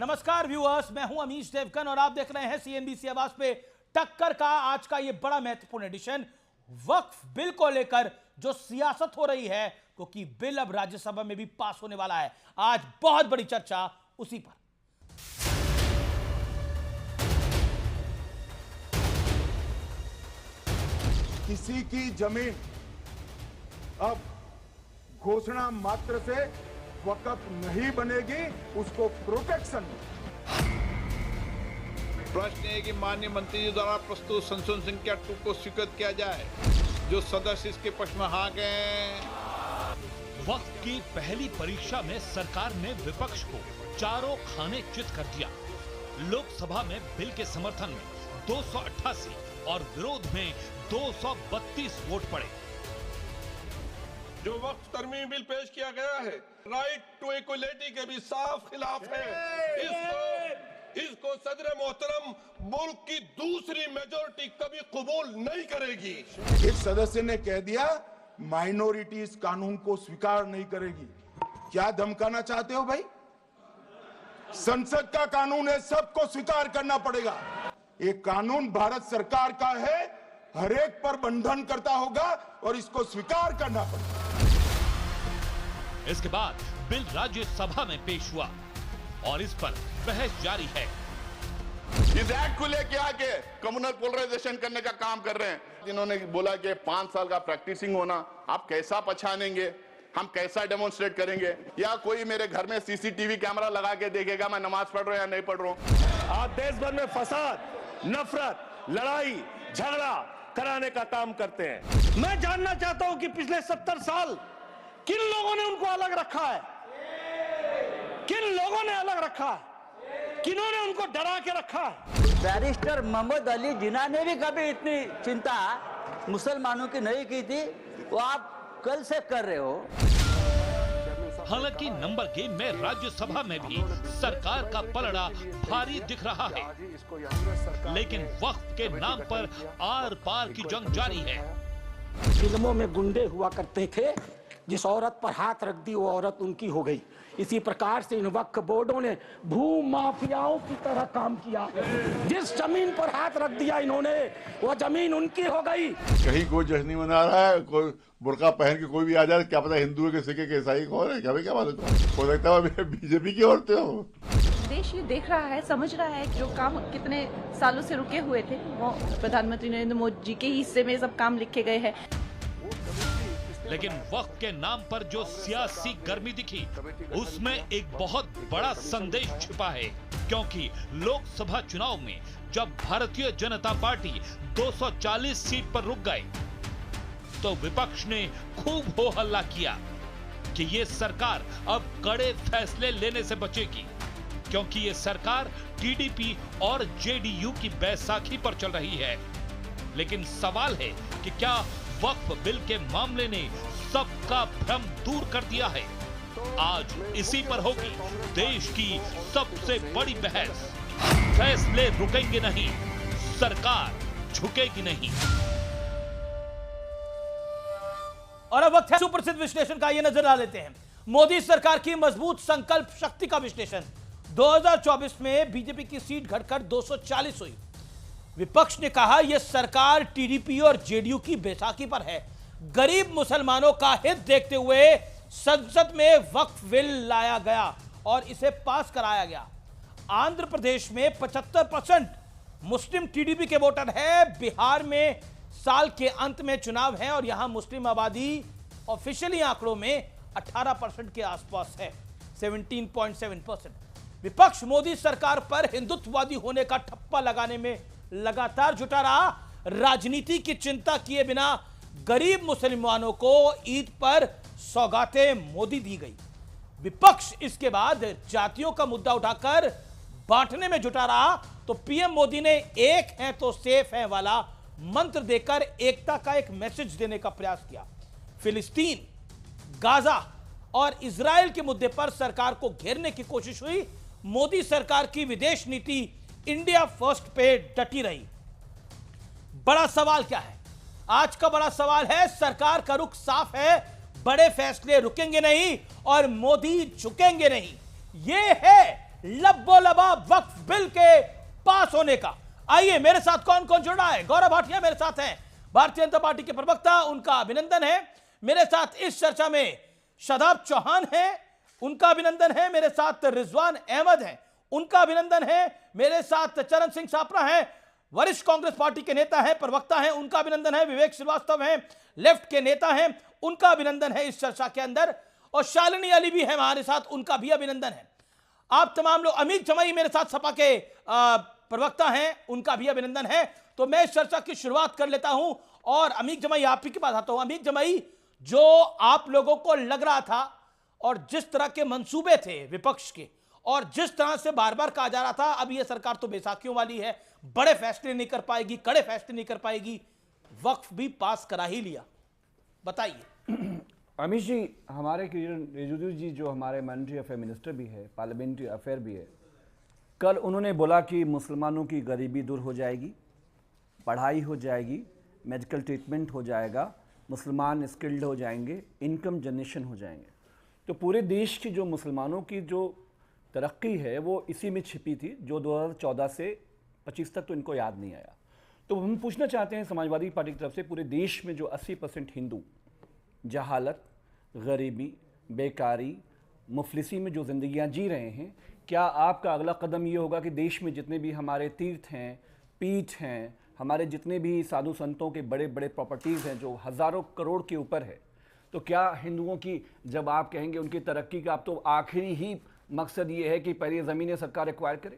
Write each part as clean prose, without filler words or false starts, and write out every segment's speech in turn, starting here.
नमस्कार व्यूअर्स, मैं हूं अमीश देवगन और आप देख रहे हैं सीएनबीसी आवाज पे टक्कर का आज का ये बड़ा महत्वपूर्ण एडिशन। वक्फ बिल को लेकर जो सियासत हो रही है, क्योंकि बिल अब राज्यसभा में भी पास होने वाला है। आज बहुत बड़ी चर्चा उसी पर। किसी की जमीन अब घोषणा मात्र से वक़्फ नहीं बनेगी, उसको प्रोटेक्शन। प्रश्न है कि माननीय मंत्री जी द्वारा प्रस्तुत संशोधन संख्या 2 को स्वीकृत किया जाए। जो सदस्य इसके पक्ष में हाँ गए। वक्त की पहली परीक्षा में सरकार ने विपक्ष को चारों खाने चित कर दिया। लोकसभा में बिल के समर्थन में 288 और विरोध में 232 वोट पड़े। जो वक्त तरमीम बिल पेश किया गया है, राइट टू इक्वलिटी के भी साफ खिलाफ है। इसको सदर मोहतरम मुल्क की दूसरी मेजोरिटी कभी कबूल नहीं करेगी। एक सदस्य ने कह दिया माइनॉरिटी इस कानून को स्वीकार नहीं करेगी। क्या धमकाना चाहते हो भाई? संसद का कानून है, सबको स्वीकार करना पड़ेगा। ये कानून भारत सरकार का है, हर एक पर बंधन करता होगा और इसको स्वीकार करना पड़ेगा। इसके बाद बिल राज्यसभा में पेश हुआ और इस पर बहस जारी है। इस एक्ट को लेके आके कम्युनल पोलराइजेशन करने का काम कर रहे हैं। जिन्होंने बोला कि 5 साल का प्रैक्टिसिंग होना, आप कैसा पहचानेंगे, हम कैसा डेमोन्स्ट्रेट करेंगे? या कोई मेरे घर में सीसीटीवी कैमरा लगा के देखेगा मैं नमाज पढ़ रहा हूं या नहीं पढ़ रहा हूं? आप देश भर में फसाद, नफरत, लड़ाई झगड़ा कराने का काम करते हैं। मैं जानना चाहता हूं कि पिछले 70 साल किन लोगों ने उनको अलग रखा है, किन लोगों ने अलग रखा है, किन्होंने उनको डरा के रखा है? बैरिस्टर मोहम्मद अली जिन्ना ने भी कभी इतनी चिंता मुसलमानों की नहीं की थी, वो आप कल से कर रहे हो। हालांकि नंबर गेम में राज्यसभा में भी सरकार का पलड़ा भारी दिख रहा है, लेकिन वक्त के नाम पर आर पार की जंग जारी है। फिल्मों में गुंडे हुआ करते थे, जिस औरत पर हाथ रख दी वो औरत उनकी हो गई। इसी प्रकार से इन वक्फ बोर्डों ने भू माफियाओं की तरह काम किया। जिस जमीन पर हाथ रख दिया इन्होंने, वो जमीन उनकी हो गई। कहीं कोई जश्न नहीं मना रहा है, कोई बुर्का पहन के कोई भी आ जाए, क्या पता हिंदू है कि सिख है कि ईसाई कौन है, क्या भाई क्या बात है? हो सकता है बीजेपी की औरतें हो। देश ये देख रहा है, समझ रहा है कि जो काम कितने सालों से रुके हुए थे वो प्रधानमंत्री नरेंद्र मोदी जी के हिस्से में सब काम लिखे गए हैं। लेकिन वक्त के नाम पर जो सियासी गर्मी दिखी, उसमें एक बहुत बड़ा संदेश छिपा है। क्योंकि लोकसभा चुनाव में जब भारतीय जनता पार्टी 240 सीट पर रुक गए, तो विपक्ष ने खूब हो हल्ला किया कि ये सरकार अब कड़े फैसले लेने से बचेगी, क्योंकि ये सरकार टीडीपी और जेडीयू की बैसाखी पर चल रही है। लेकिन सवाल है कि क्या वक्फ बिल के मामले ने सबका भ्रम दूर कर दिया है? आज इसी पर होगी देश की सबसे बड़ी बहस। फैसले रुकेंगे नहीं, सरकार झुकेगी नहीं। और अब वक्त है सुप्रसिद्ध विश्लेषण का, ये नजर डाल लेते हैं मोदी सरकार की मजबूत संकल्प शक्ति का विश्लेषण। 2024 में बीजेपी की सीट घटकर 240 हुई। विपक्ष ने कहा यह सरकार टीडीपी और जेडीयू की बैसाखी पर है। गरीब मुसलमानों का हित देखते हुए संसद में वक्फ बिल लाया गया और इसे पास कराया गया। आंध्र प्रदेश में 75% मुस्लिम टीडीपी के वोटर है। बिहार में साल के अंत में चुनाव है और यहां मुस्लिम आबादी ऑफिशियली आंकड़ों में 18% के आसपास है, 17.7%। विपक्ष मोदी सरकार पर हिंदुत्ववादी होने का ठप्पा लगाने में लगातार जुटा रहा। राजनीति की चिंता किए बिना गरीब मुसलमानों को ईद पर सौगातें मोदी दी गई। विपक्ष इसके बाद जातियों का मुद्दा उठाकर बांटने में जुटा रहा, तो पीएम मोदी ने एक है तो सेफ है वाला मंत्र देकर एकता का एक मैसेज देने का प्रयास किया। फिलिस्तीन, गाजा और इजराइल के मुद्दे पर सरकार को घेरने की कोशिश हुई। मोदी सरकार की विदेश नीति इंडिया फर्स्ट पे डटी रही। बड़ा सवाल क्या है? आज का बड़ा सवाल है, सरकार का रुख साफ है, बड़े फैसले रुकेंगे नहीं और मोदी झुकेंगे नहीं। यह है लब्बो लबाब वक्फ बिल के पास होने का। आइए मेरे साथ कौन कौन जुड़ रहा है। गौरव भाटिया मेरे साथ हैं, भारतीय जनता पार्टी के प्रवक्ता, उनका अभिनंदन है। मेरे साथ इस चर्चा में शादाब चौहान है, उनका अभिनंदन है। मेरे साथ रिजवान अहमद है, उनका अभिनंदन है। मेरे साथ चरण सिंह सापरा है, वरिष्ठ कांग्रेस पार्टी के नेता है, प्रवक्ता है, उनका अभिनंदन है। विवेक श्रीवास्तव हैं, लेफ्ट के नेता हैं, उनका अभिनंदन है इस चर्चा के अंदर। और शालिनी अली भी है हमारे साथ, उनका भी अभिनंदन है। आप तमाम लोग, अमित जमाई मेरे साथ सपा के प्रवक्ता हैं, उनका भी अभिनंदन है। तो मैं इस चर्चा की शुरुआत कर लेता हूं और अमित जमाई आप ही के पास आता हूं। अमित जमाई, जो आप लोगों को लग रहा था और जिस तरह के मंसूबे थे विपक्ष के और जिस तरह से बार बार कहा जा रहा था अब यह सरकार तो बैसाखियों वाली है, बड़े फैसले नहीं कर पाएगी, कड़े फैसले नहीं कर पाएगी, वक्फ भी पास करा ही लिया, बताइए। अमित जी, हमारे किरण रिजिजू जी जो हमारे मॉनिटरी अफेयर मिनिस्टर भी है, पार्लियामेंट्री अफेयर भी है, कल उन्होंने बोला कि मुसलमानों की गरीबी दूर हो जाएगी, पढ़ाई हो जाएगी, मेडिकल ट्रीटमेंट हो जाएगा, मुसलमान स्किल्ड हो जाएंगे, इनकम जनरेशन हो जाएंगे। तो पूरे देश की जो मुसलमानों की जो तरक्की है वो इसी में छिपी थी, जो 2014 से 25 तक तो इनको याद नहीं आया। तो हम पूछना चाहते हैं समाजवादी पार्टी की तरफ से, पूरे देश में जो 80% हिंदू जहालत, गरीबी, बेकारी, मुफलिसी में जो ज़िंदगियां जी रहे हैं, क्या आपका अगला कदम ये होगा कि देश में जितने भी हमारे तीर्थ हैं, पीठ हैं, हमारे जितने भी साधु संतों के बड़े बड़े प्रॉपर्टीज़ हैं जो हज़ारों करोड़ के ऊपर है, तो क्या हिंदुओं की जब आप कहेंगे उनकी तरक्की का, आप तो आखिरी ही मकसद ये है कि पहले ज़मीनें सरकार एक्वायर करे?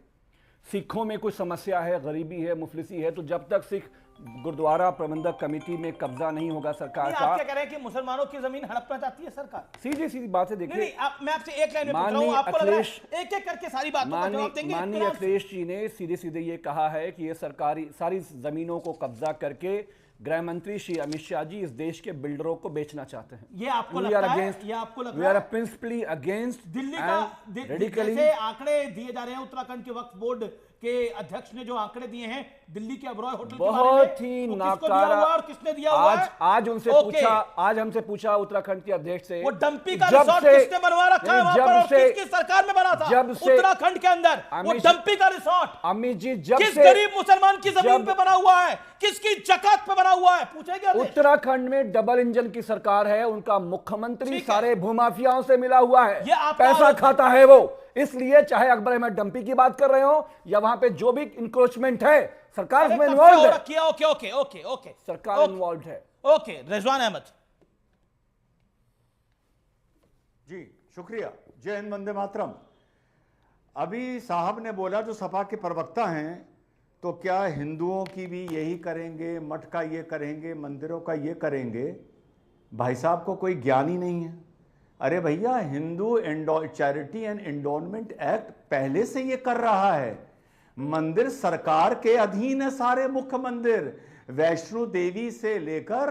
सिखों में कुछ समस्या है, गरीबी है, मुफलिसी है, तो जब तक सिख गुरुद्वारा प्रबंधक कमेटी में कब्जा नहीं होगा सरकार का। आप क्या कह रहे हैं कि मुसलमानों की जमीन हड़पना चाहती है सरकार? सीधी सीधी बात है। देखिए, मैं आपसे एक लाइन में पूछ रहा हूं, आपको लग रहा है एक एक करके सारी बातों का जवाब देंगे? माननीय अखिलेश जी ने सीधे सीधे ये कहा है कि ये सरकारी सारी जमीनों को कब्जा करके गृह मंत्री श्री अमित शाह जी इस देश के बिल्डरों को बेचना चाहते हैं। ये आपको लगता है? ये आपको लगता है? We are principally against Delhi का जैसे आंकड़े दिए जा रहे हैं, उत्तराखंड के वक्फ बोर्ड के अध्यक्ष ने जो आंकड़े दिए हैं दिल्ली के अब्रॉय होटल बहुत ही नाकारा, और किसने दिया हुआ है? आज उनसे पूछा, आज हमसे पूछा उत्तराखंड के अध्यक्ष से, वो डंपी का रिसोर्ट किसने बनवा रखा है वहां पर और किसकी सरकार में बना था? जब से उत्तराखंड के अंदर वो डंपी का रिसोर्ट अमित जी जब किस गरीब मुसलमान की जमीन पे बना हुआ है, किसकी जकात पे बना हुआ है, पूछेगा? उत्तराखंड में डबल इंजन की सरकार है, उनका मुख्यमंत्री सारे भूमाफियाओं से मिला हुआ है, पैसा खाता है वो, इसलिए चाहे अकबर अहमद डंपी की बात कर रहे हो या वहां पे जो भी इंक्रोचमेंट है सरकार इसमें इन्वॉल्व है। ओके ओके ओके ओके, सरकार इन्वॉल्व है। ओके, रिजवान अहमद जी, शुक्रिया। जय हिंद, वंदे मातरम। अभी साहब ने बोला जो सपा के प्रवक्ता हैं, तो क्या हिंदुओं की भी यही करेंगे, मठ का ये करेंगे, मंदिरों का ये करेंगे? भाई साहब को कोई ज्ञान ही नहीं है। अरे भैया, Hindu charity and endowment act पहले से ये कर रहा है। मंदिर सरकार के अधीन है, सारे मुख्य मंदिर, वैष्णो देवी से लेकर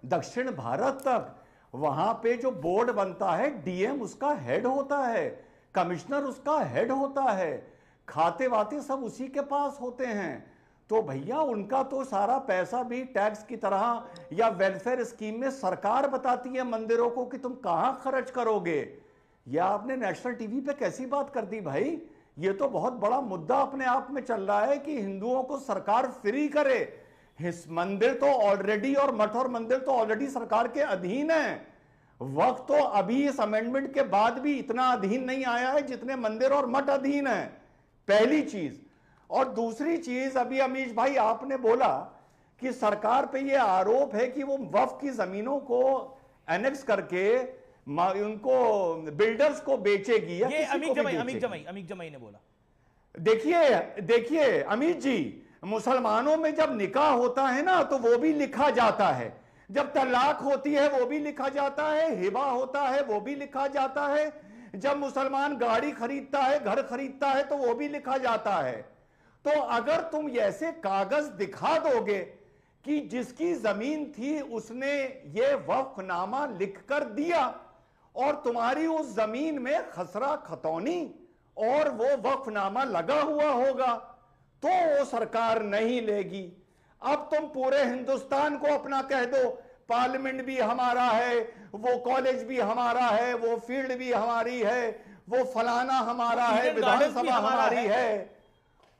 दक्षिण भारत तक। वहां पे जो बोर्ड बनता है, डीएम उसका हेड होता है, कमिश्नर उसका हेड होता है, खाते वाते सब उसी के पास होते हैं। तो भैया उनका तो सारा पैसा भी टैक्स की तरह या वेलफेयर स्कीम में सरकार बताती है मंदिरों को कि तुम कहां खर्च करोगे। या आपने नेशनल टीवी पे कैसी बात कर दी भाई? ये तो बहुत बड़ा मुद्दा अपने आप में चल रहा है कि हिंदुओं को सरकार फ्री करे। मंदिर तो ऑलरेडी, और मठ और मंदिर तो ऑलरेडी सरकार के अधीन है। वक्त तो अभी इस अमेंडमेंट के बाद भी इतना अधीन नहीं आया है जितने मंदिर और मठ अधीन है, पहली चीज। और दूसरी चीज, अभी अमीश भाई आपने बोला कि सरकार पे ये आरोप है कि वो वक्फ की जमीनों को एनेक्स करके उनको बिल्डर्स को बेचेगी। ये अमित जमाई ने बोला। देखिए अमित जी, मुसलमानों में जब निकाह होता है ना तो वो भी लिखा जाता है, जब तलाक होती है वो भी लिखा जाता है, हिबा होता है वो भी लिखा जाता है, जब मुसलमान गाड़ी खरीदता है, घर खरीदता है तो वो भी लिखा जाता है। तो अगर तुम ऐसे कागज दिखा दोगे कि जिसकी जमीन थी उसने ये वक्फनामा लिख कर दिया और तुम्हारी उस जमीन में खसरा खतौनी और वो वक्फनामा लगा हुआ होगा, तो वो सरकार नहीं लेगी। अब तुम पूरे हिंदुस्तान को अपना कह दो, पार्लियामेंट भी हमारा है, वो कॉलेज भी हमारा है, वो फील्ड भी हमारी है, वो फलाना हमारा है, ईडन गार्डन्स भी विधानसभा हमारा हमारी है। है।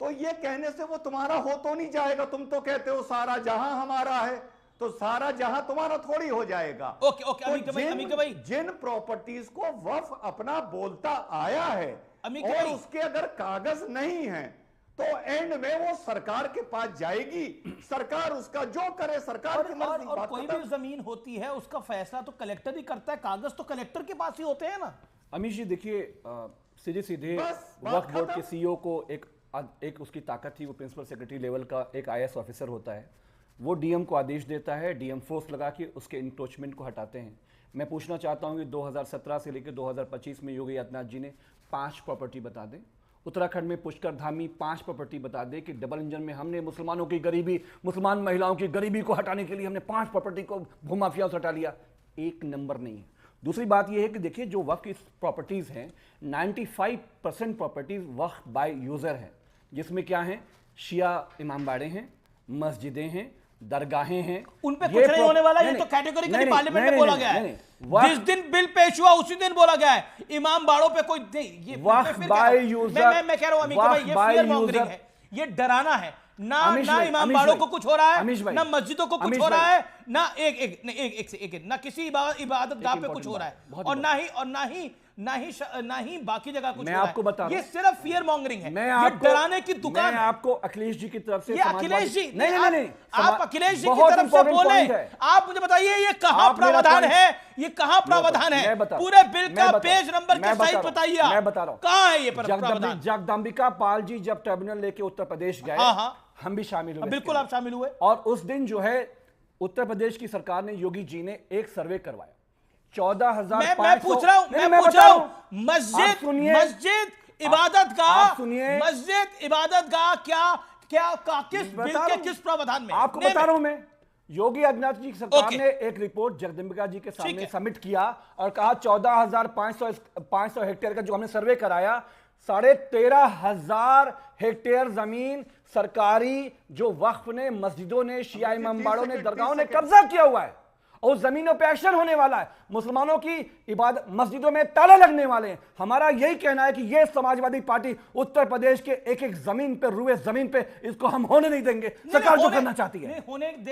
तो ये कहने से वो तुम्हारा हो तो नहीं जाएगा। तुम तो कहते हो सारा जहां हमारा है, तो सारा जहां तुम्हारा थोड़ी हो जाएगा। ओके ओके अमीर भाई, जिन प्रॉपर्टीज को वक्फ अपना बोलता आया है और उसके अगर कागज नहीं है तो एंड में वो सरकार के पास जाएगी, सरकार उसका जो करे, सरकार की मर्जी। और कोई भी जमीन होती है उसका फैसला तो कलेक्टर ही करता है, कागज तो कलेक्टर के पास ही होते हैं ना। अमीश जी देखिए, सीधे सीधे वक्फ बोर्ड के सीईओ को एक उसकी ताकत थी, वो प्रिंसिपल सेक्रेटरी लेवल का एक आईएएस ऑफिसर होता है, वो डीएम को आदेश देता है, डीएम फोर्स लगा के उसके इंक्रोचमेंट को हटाते हैं। मैं पूछना चाहता हूं कि 2017 से लेकर 2025 में योगी आदित्यनाथ जी ने 5 प्रॉपर्टी बता दें, उत्तराखंड में पुष्कर धामी 5 प्रॉपर्टी बता दे कि डबल इंजन में हमने मुसलमानों की गरीबी, मुसलमान महिलाओं की गरीबी को हटाने के लिए हमने 5 प्रॉपर्टी को भूमाफिया से हटा लिया। एक नंबर नहीं है। दूसरी बात यह है कि देखिए जो वक्फ की प्रॉपर्टीज हैं 95% प्रॉपर्टीज वक्फ बाय यूजर है, जिसमें क्या है, शिया इमामबाड़े हैं, मस्जिदें हैं, दरगाहें हैं, उन पे कुछ नहीं होने वाला। ये तो कैटेगोरिकली पार्लियामेंट में बोला गया है। जिस दिन बिल पेश हुआ उसी दिन बोला गया है इमाम बाड़ों पे कोई नहीं। ये वक्फ बाय यूजर, मैं कह रहा हूं अमीर भाई, ये फियर मॉन्गरिंग है, ये डराना है। ना इमाम बाड़ों को कुछ हो रहा है, ना मस्जिदों को कुछ हो रहा है, ना एक ना किसी इबादत गाह पे कुछ हो रहा है, और ना ही बाकी जगह कुछ हो रहा है। आपको बता रहा हूं, ये सिर्फ फियर मॉन्गरिंग है, ये डराने की दुकान है। आपको अखिलेश जी की तरफ से, ये अखिलेश जी नहीं, आप अखिलेश जी की तरफ से बोले, आप मुझे बताइए ये कहां प्रावधान है, ये कहां प्रावधान है, पूरे बिल का पेज नंबर के सहित बताइए। मैं बता रहा हूं कहां है ये प्रावधान। जगदम्बिका पाल जी जब ट्रिब्यूनल लेके उत्तर प्रदेश गए, हम भी शामिल हुए, बिल्कुल आप शामिल हुए, और उस दिन जो है उत्तर प्रदेश की सरकार ने, योगी जी ने एक सर्वे करवाया 14,500। मैं पूछ रहा हूं मस्जिद इबादत गाह किस बिल के किस प्रावधान में, आपको बता रहा हूं मैं। योगी आदित्यनाथ जी की सरकार ने एक रिपोर्ट जगदम्बिका जी के सामने सबमिट किया और कहा 14,500 हेक्टेयर का जो हमने सर्वे कराया, 13,500 हेक्टेयर जमीन सरकारी जो वक्फ ने, मस्जिदों ने, शिया इमामबाड़ों ने, दरगाहों ने कब्जा किया हुआ है, और उस जमीनों पे एक्शन होने वाला है। मुसलमानों की इबादत मस्जिदों में ताले लगने वाले हैं। हमारा यही कहना है कि ये समाजवादी पार्टी उत्तर प्रदेश के एक एक जमीन पे, रुए जमीन पे, इसको हम होने नहीं देंगे। सरकार जो करना चाहती है।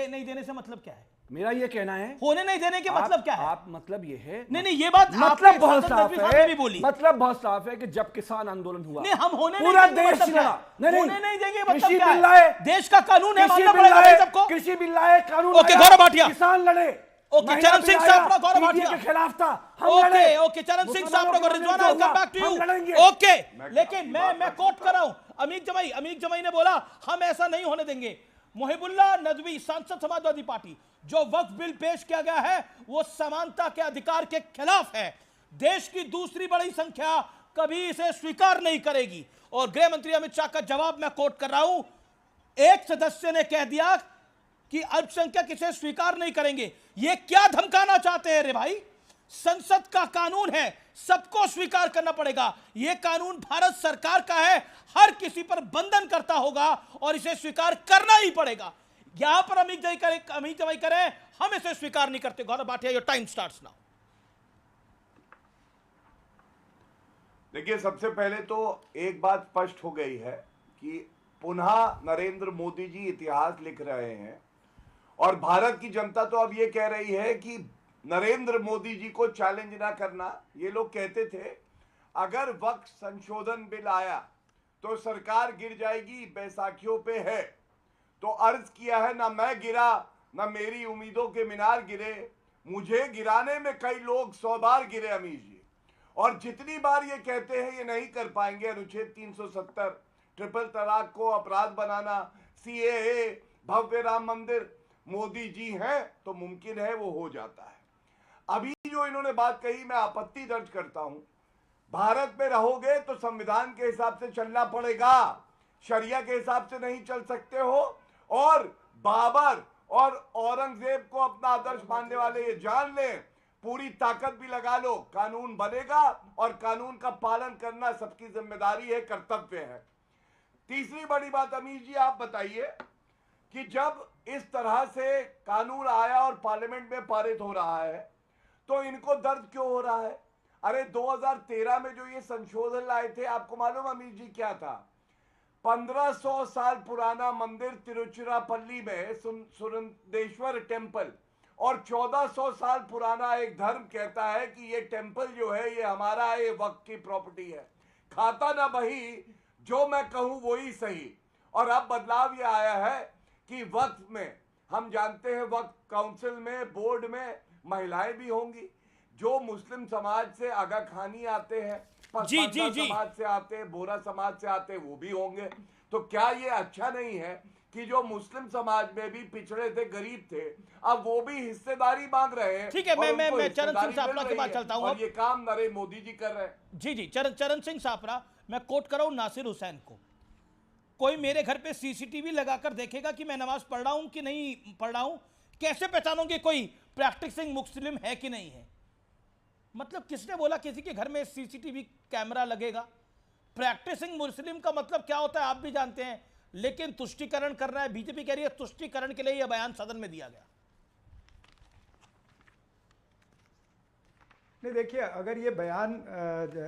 नहीं देने से मतलब क्या है? मेरा ये कहना है, होने नहीं देने के मतलब क्या है? आप मतलब ये है, नहीं ये बात मतलब बहुत साफ है, मतलब बहुत साफ है कि जब किसान आंदोलन हुआ, नहीं हम होने पूरा देश लड़ा, होने नहीं देंगे मतलब कृषि क्या बिल लाए, देश का कानून है, मानना पड़ेगा भाई सबको। कृषि बिल लाए, कानून, ओके गौरव भाटिया, किसान लड़े, ओके चरण सिंह साहब गौरव भाटिया के खिलाफ था, ओके चरण सिंह साहब Rizwana, I come back to you. Okay लेकिन मैं कोट कर रहा हूं, अमीर जमाई ने बोला हम ऐसा नहीं होने देंगे। मोहिबुल्लाह नदवी, सांसद समाजवादी पार्टी, जो वक्फ बिल पेश किया गया है वो समानता के अधिकार के खिलाफ है। देश की दूसरी बड़ी संख्या कभी इसे स्वीकार नहीं करेगी। और गृह मंत्री अमित शाह का जवाब मैं कोट कर रहा हूं, एक सदस्य ने कह दिया कि अल्पसंख्यक इसे स्वीकार नहीं करेंगे। ये क्या धमकाना चाहते हैं रे भाई? संसद का कानून है, सबको स्वीकार करना पड़ेगा। यह कानून भारत सरकार का है, हर किसी पर बंधन करता होगा और इसे स्वीकार करना ही पड़ेगा। यहां पर अमित जवाई करें, हम इसे स्वीकार नहीं करते। Gaurav Bhatia, your time starts now. देखिए, सबसे पहले तो एक बात स्पष्ट हो गई है कि पुनः नरेंद्र मोदी जी इतिहास लिख रहे हैं, और भारत की जनता तो अब ये कह रही है कि नरेंद्र मोदी जी को चैलेंज ना करना। ये लोग कहते थे अगर वक्फ संशोधन बिल आया तो सरकार गिर जाएगी, बैसाखियों पे है। तो अर्ज किया है, ना मैं गिरा, ना मेरी उम्मीदों के मीनार गिरे, मुझे गिराने में कई लोग 100 बार गिरे अमीश जी। और जितनी बार ये कहते हैं ये नहीं कर पाएंगे, अनुच्छेद 370, ट्रिपल तलाक को अपराध बनाना, CAA, भव्य राम मंदिर, मोदी जी हैं तो मुमकिन है वो हो जाता है। अभी जो इन्होंने बात कही, मैं आपत्ति दर्ज करता हूं। भारत में रहोगे तो संविधान के हिसाब से चलना पड़ेगा, शरिया के हिसाब से नहीं चल सकते हो। और बाबर और औरंगजेब को अपना आदर्श मानने वाले ये जान लें, पूरी ताकत भी लगा लो, कानून बनेगा और कानून का पालन करना सबकी जिम्मेदारी है, कर्तव्य है। तीसरी बड़ी बात अमीर जी, आप बताइए कि जब इस तरह से कानून आया और पार्लियामेंट में पारित हो रहा है तो इनको दर्द क्यों हो रहा है? अरे 2013 में जो ये संशोधन लाए थे, आपको मालूम अमीर जी क्या था? 1500 साल पुराना मंदिर तिरुचिरापल्ली में सुरंदेश्वर टेम्पल, और 1400 साल पुराना एक धर्म कहता है कि ये टेम्पल जो है ये हमारा है, ये वक्त की प्रॉपर्टी है। खाता ना बही, जो मैं कहूं वही सही। और अब बदलाव ये आया है कि वक्त में, हम जानते हैं वक्त काउंसिल में, बोर्ड में महिलाएं भी होंगी। जो मुस्लिम समाज से आगा खानी आते हैं, समाज से आते हैं, बोरा समाज से आते हैं, वो भी होंगे। तो क्या ये अच्छा नहीं है कि जो मुस्लिम समाज में भी पिछड़े थे, गरीब थे, अब वो भी हिस्सेदारी मांग रहे हैं? ठीक है, मैं चरण सिंह सापरा के पास चलता हूं। और ये काम नरेंद्र मोदी जी कर रहे हैं। जी चरण सिंह सापरा, मैं कोट कर रहा हूं नासिर हुसैन को। कोई मेरे घर पे सीसीटीवी लगाकर देखेगा कि मैं नमाज पढ़ रहा हूं कि नहीं पढ़ रहा हूं, कैसे पहचानोगे कोई प्रैक्टिसिंग मुस्लिम है कि नहीं है? मतलब किसने बोला किसी के घर में सीसीटीवी कैमरा लगेगा? प्रैक्टिसिंग मुस्लिम का मतलब क्या होता है आप भी जानते हैं, लेकिन तुष्टीकरण कर रहा है बीजेपी, कह रही है तुष्टीकरण के लिए यह बयान सदन में दिया गया। नहीं, देखिए, अगर ये बयान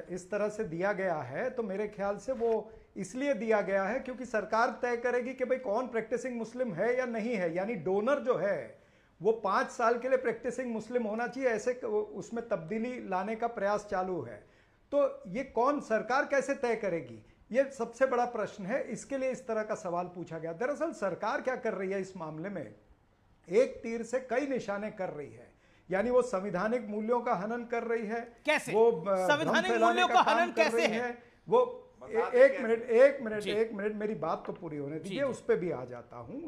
इस तरह से दिया गया है तो मेरे ख्याल से वो इसलिए दिया गया है क्योंकि सरकार तय करेगी कि भाई कौन प्रैक्टिसिंग मुस्लिम है या नहीं है। यानी डोनर जो है वो 5 साल के लिए प्रैक्टिसिंग मुस्लिम होना चाहिए, ऐसे उसमें तब्दीली लाने का प्रयास चालू है। तो ये कौन, सरकार कैसे तय करेगी, ये सबसे बड़ा प्रश्न है। इसके लिए इस तरह का सवाल पूछा गया। दरअसल सरकार क्या कर रही है इस मामले में, एक तीर से कई निशाने कर रही है। यानी वो संवैधानिक मूल्यों का हनन कर रही है। कैसे? वो संवैधानिक मूल्यों का हनन कैसे है? वो एक मिनट मेरी बात तो पूरी होने दीजिए, उस पर भी आ जाता हूं।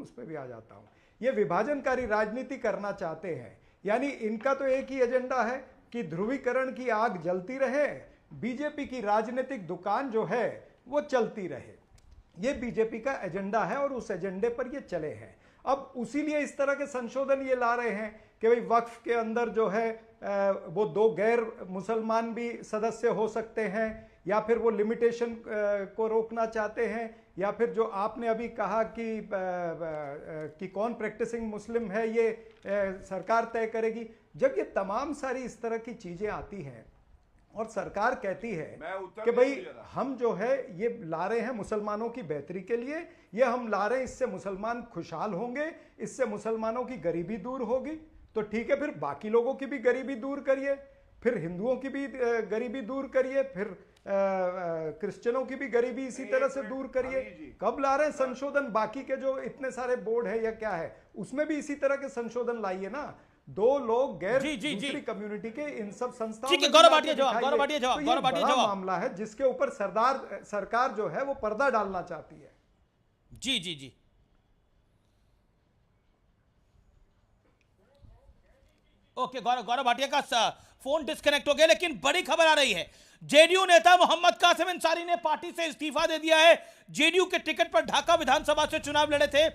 ये विभाजनकारी राजनीति करना चाहते हैं। यानी इनका तो एक ही एजेंडा है कि ध्रुवीकरण की आग जलती रहे, बीजेपी की राजनीतिक दुकान जो है वो चलती रहे। ये बीजेपी का एजेंडा है और उस एजेंडे पर ये चले हैं। अब उसी लिए इस तरह के संशोधन ये ला रहे हैं कि भाई वक्फ के अंदर जो है वो 2 गैर मुसलमान भी सदस्य हो सकते हैं, या फिर वो लिमिटेशन को रोकना चाहते हैं, या फिर जो आपने अभी कहा कि कौन प्रैक्टिसिंग मुस्लिम है ये सरकार तय करेगी। जब ये तमाम सारी इस तरह की चीजें आती हैं और सरकार कहती है कि भाई हम जो है ये ला रहे हैं मुसलमानों की बेहतरी के लिए, ये हम ला रहे हैं, इससे मुसलमान खुशहाल होंगे, इससे मुसलमानों की गरीबी दूर होगी, तो ठीक है, फिर बाकी लोगों की भी गरीबी दूर करिए, फिर हिंदुओं की भी गरीबी दूर करिए, फिर क्रिश्चियनों की भी गरीबी इसी तरह से दूर करिए। कब ला रहे हैं संशोधन? बाकी के जो इतने सारे बोर्ड है या क्या है, उसमें भी इसी तरह के संशोधन लाइए ना। 2 लोग गैर दूसरी कम्युनिटी के इन सब संस्थाओं में गौरव भाटिया जवाब मामला है जिसके ऊपर सरकार जो है वो पर्दा डालना चाहती है। जी ओके, गौरव भाटिया का फोन डिस्कनेक्ट हो गया, लेकिन बड़ी खबर आ रही है। जेडीयू नेता मोहम्मद कासिम अंसारी ने पार्टी से इस्तीफा दे दिया है। जेडीयू के टिकट पर ढाका विधानसभा से चुनाव लड़े थे,